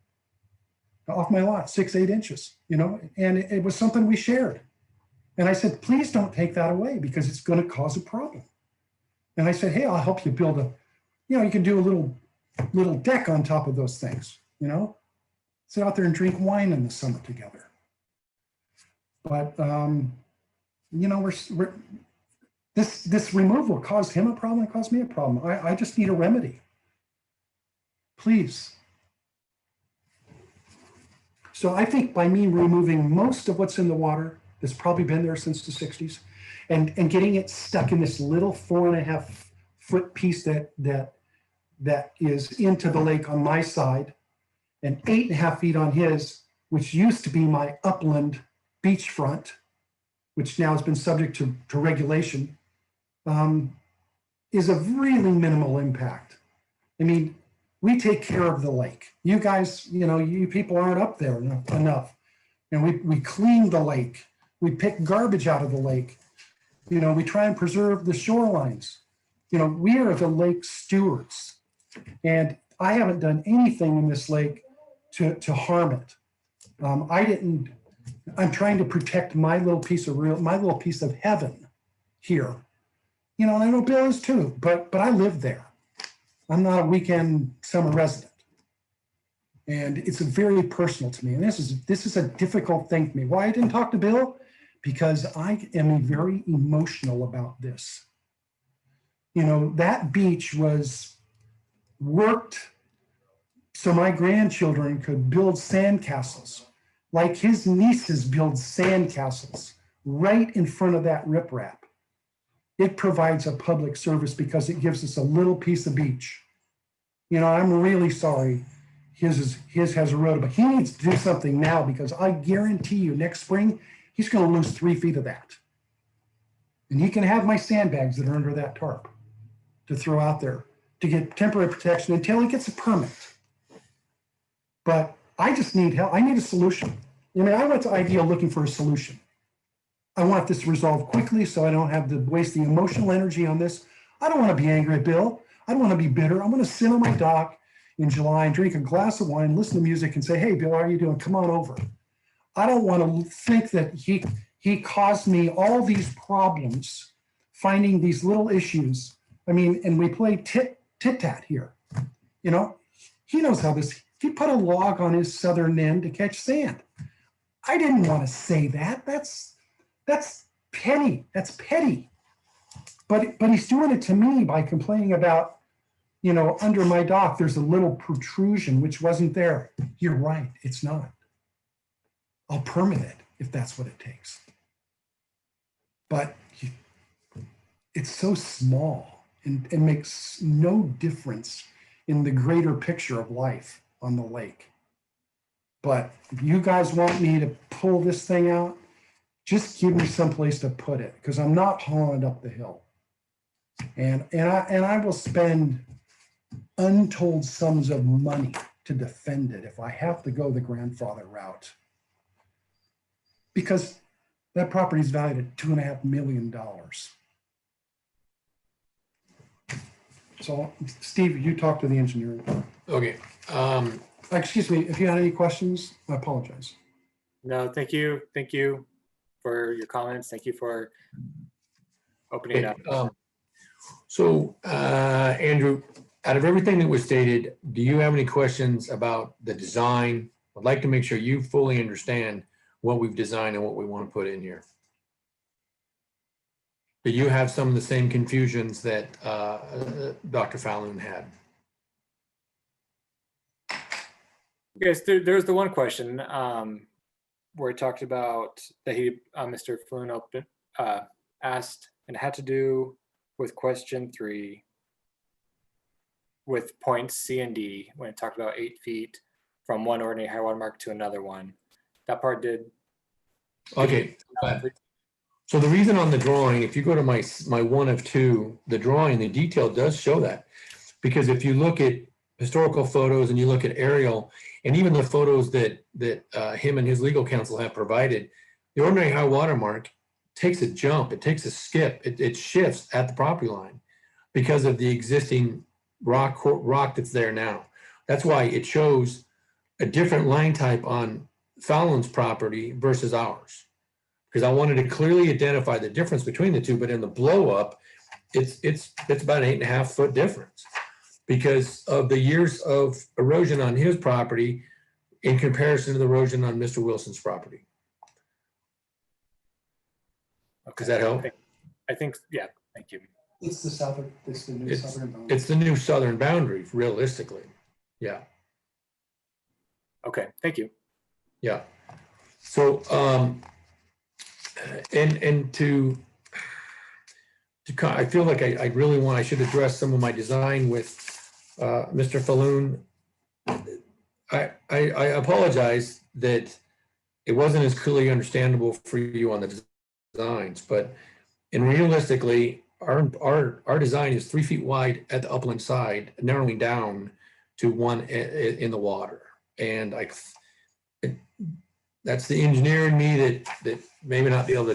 off my lot, 6-8 inches, and it was something we shared. And I said, please don't take that away because it's going to cause a problem. And I said, hey, I'll help you build you can do a little deck on top of those things, sit out there and drink wine in the summer together. But, this removal caused him a problem, it caused me a problem. I just need a remedy. Please. So I think by me removing most of what's in the water, that's probably been there since the 60s, and getting it stuck in this little 4.5 foot piece that is into the lake on my side, and 8.5 feet on his, which used to be my upland beachfront, which now has been subject to regulation, is a really minimal impact. I mean, we take care of the lake. You guys, you people aren't up there enough. And we clean the lake. We pick garbage out of the lake. We try and preserve the shorelines. We are the lake stewards. And I haven't done anything in this lake to harm it. I'm trying to protect my little piece of heaven here. And I know Bill is too, but I live there. I'm not a weekend summer resident. And it's very personal to me. And this is a difficult thing for me. Why I didn't talk to Bill? Because I am very emotional about this. That beach was worked so my grandchildren could build sandcastles, like his nieces build sandcastles right in front of that riprap. It provides a public service because it gives us a little piece of beach. I'm really sorry his has eroded, but he needs to do something now because I guarantee you next spring, he's going to lose 3 feet of that. And he can have my sandbags that are under that tarp to throw out there to get temporary protection until he gets a permit. But I just need help. I need a solution. I went to IDEO looking for a solution. I want this resolved quickly so I don't have to waste the emotional energy on this. I don't want to be angry at Bill. I don't want to be bitter. I'm going to sit on my dock in July and drink a glass of wine, listen to music and say, hey, Bill, how are you doing? Come on over. I don't want to think that he caused me all these problems, finding these little issues. And we play tit-tat here. He knows how this, he put a log on his southern end to catch sand. I didn't want to say that. That's petty. That's petty. But he's doing it to me by complaining about, under my dock, there's a little protrusion which wasn't there. You're right, it's not. I'll permit it if that's what it takes. But it's so small and makes no difference in the greater picture of life on the lake. But if you guys want me to pull this thing out, just give me someplace to put it, because I'm not hauling it up the hill. And I will spend untold sums of money to defend it if I have to go the grandfather route. Because that property is valued at $2.5 million. So, Steve, you talk to the engineer. Okay. Excuse me, if you had any questions, I apologize. No, thank you. Thank you for your comments. Thank you for opening up. So, Andrew, out of everything that was stated, do you have any questions about the design? I'd like to make sure you fully understand what we've designed and what we want to put in here. Do you have some of the same confusions that Dr. Falloon had? Yes, there's the one question where he talked about that Mr. Floon asked, and had to do with question 3 with points C and D when it talked about 8 feet from one ordinary high water mark to another one. That part did. Okay. So the reason on the drawing, if you go to my 1 of 2, the drawing, the detail does show that. Because if you look at historical photos and you look at aerial, and even the photos that him and his legal counsel have provided, the ordinary high water mark takes a jump, it takes a skip, it shifts at the property line because of the existing rock that's there now. That's why it shows a different line type on Fallon's property versus ours. Because I wanted to clearly identify the difference between the two, but in the blow up, it's about an 8.5 foot difference because of the years of erosion on his property in comparison to the erosion on Mr. Wilson's property. Does that help? I think, yeah, thank you. It's the new southern boundary. It's the new southern boundary, realistically. Yeah. Okay, thank you. Yeah. So, and to I feel like I should address some of my design with Mr. Falloon. I apologize that it wasn't as clearly understandable for you on the designs, but realistically, our design is 3 feet wide at the upland side, narrowing down to 1 in the water. And that's the engineer in me that maybe not be able to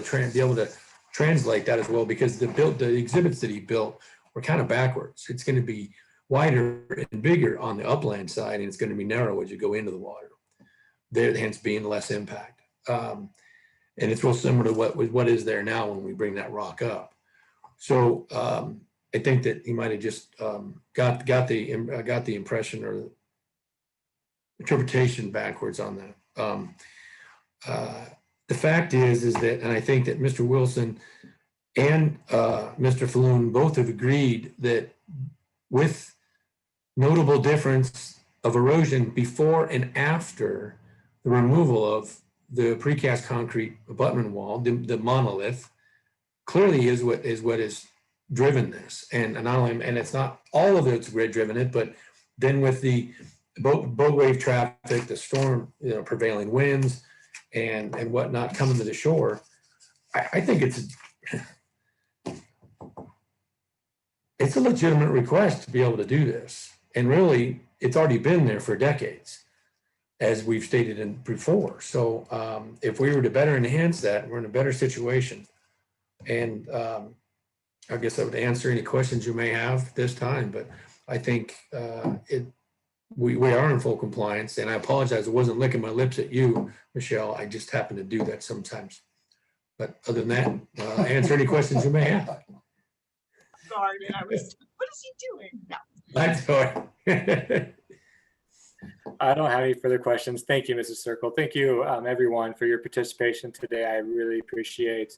translate that as well, because the exhibits that he built were kind of backwards. It's going to be wider and bigger on the upland side, and it's going to be narrow as you go into the water. There, hence being less impact. And it's real similar to what is there now when we bring that rock up. So I think that he might have just got the impression or the interpretation backwards on that. The fact is that, and I think that Mr. Wilson and Mr. Falloon both have agreed that with notable difference of erosion before and after the removal of the precast concrete abutment wall, the monolith, clearly is what has driven this. And not only, and it's not all of it's driven it, but then with the boat wave traffic, the storm, prevailing winds, and whatnot coming to the shore, I think it's a legitimate request to be able to do this. And really, it's already been there for decades, as we've stated before. So if we were to better enhance that, we're in a better situation. And I guess I would answer any questions you may have this time, but I think we are in full compliance, and I apologize. I wasn't licking my lips at you, Michelle. I just happen to do that sometimes. But other than that, answer any questions you may have. Sorry, I was, what is he doing? No. I'm sorry. I don't have any further questions. Thank you, Mrs. Circle. Thank you, everyone, for your participation today. I really appreciate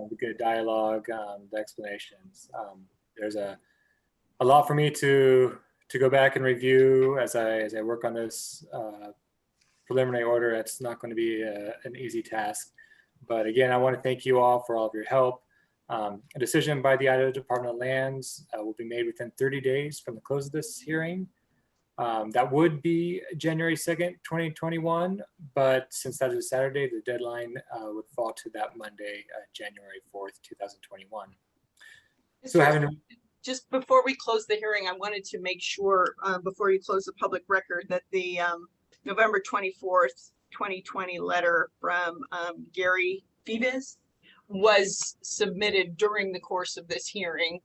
the good dialogue, the explanations. There's a lot for me to go back and review as I work on this preliminary order. It's not going to be an easy task. But again, I want to thank you all for all of your help. A decision by the Idaho Department of Lands will be made within 30 days from the close of this hearing. That would be January 2nd, 2021, but since that is a Saturday, the deadline would fall to that Monday, January 4th, 2021. So having Just before we close the hearing, I wanted to make sure, before you close the public record, that the November 24th, 2020 letter from Gary Phoebus was submitted during the course of this hearing.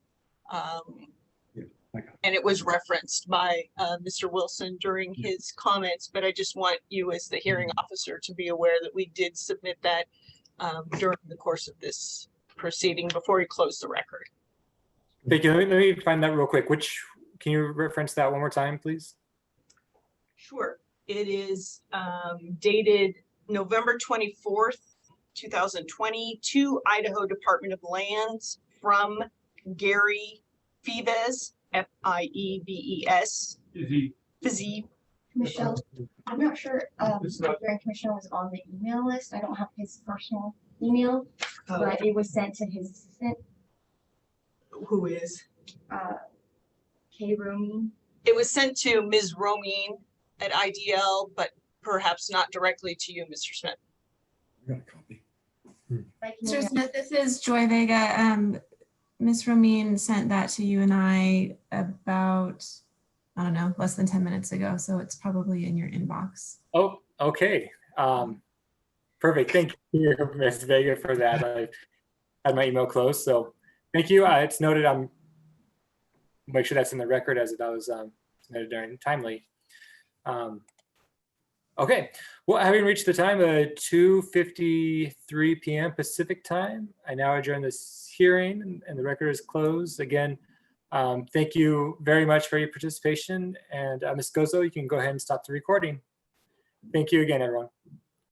And it was referenced by Mr. Wilson during his comments, but I just want you as the hearing officer to be aware that we did submit that during the course of this proceeding before we close the record. Thank you. Let me find that real quick. Can you reference that one more time, please? Sure. It is dated November 24th, 2020 to Idaho Department of Lands from Gary Phoebus, F-I-E-B-E-S. Fizzy. Michelle, I'm not sure the Grand Commissioner was on the email list. I don't have his personal email, but it was sent to his assistant, Who is? Kay Rooney. It was sent to Ms. Romine at IDL, but perhaps not directly to you, Mr. Smith. I got a copy. Mr. Smith, this is Joy Vega. Ms. Romine sent that to you and I about, I don't know, less than 10 minutes ago. So it's probably in your inbox. Oh, okay. Perfect. Thank you, Ms. Vega, for that. I had my email closed, so thank you. It's noted. I'm make sure that's in the record as that was submitted during timely. Okay, well, having reached the time of 2:53 p.m. Pacific time, I now adjourn this hearing and the record is closed. Again, thank you very much for your participation. And Ms. Gozo, you can go ahead and stop the recording. Thank you again, everyone.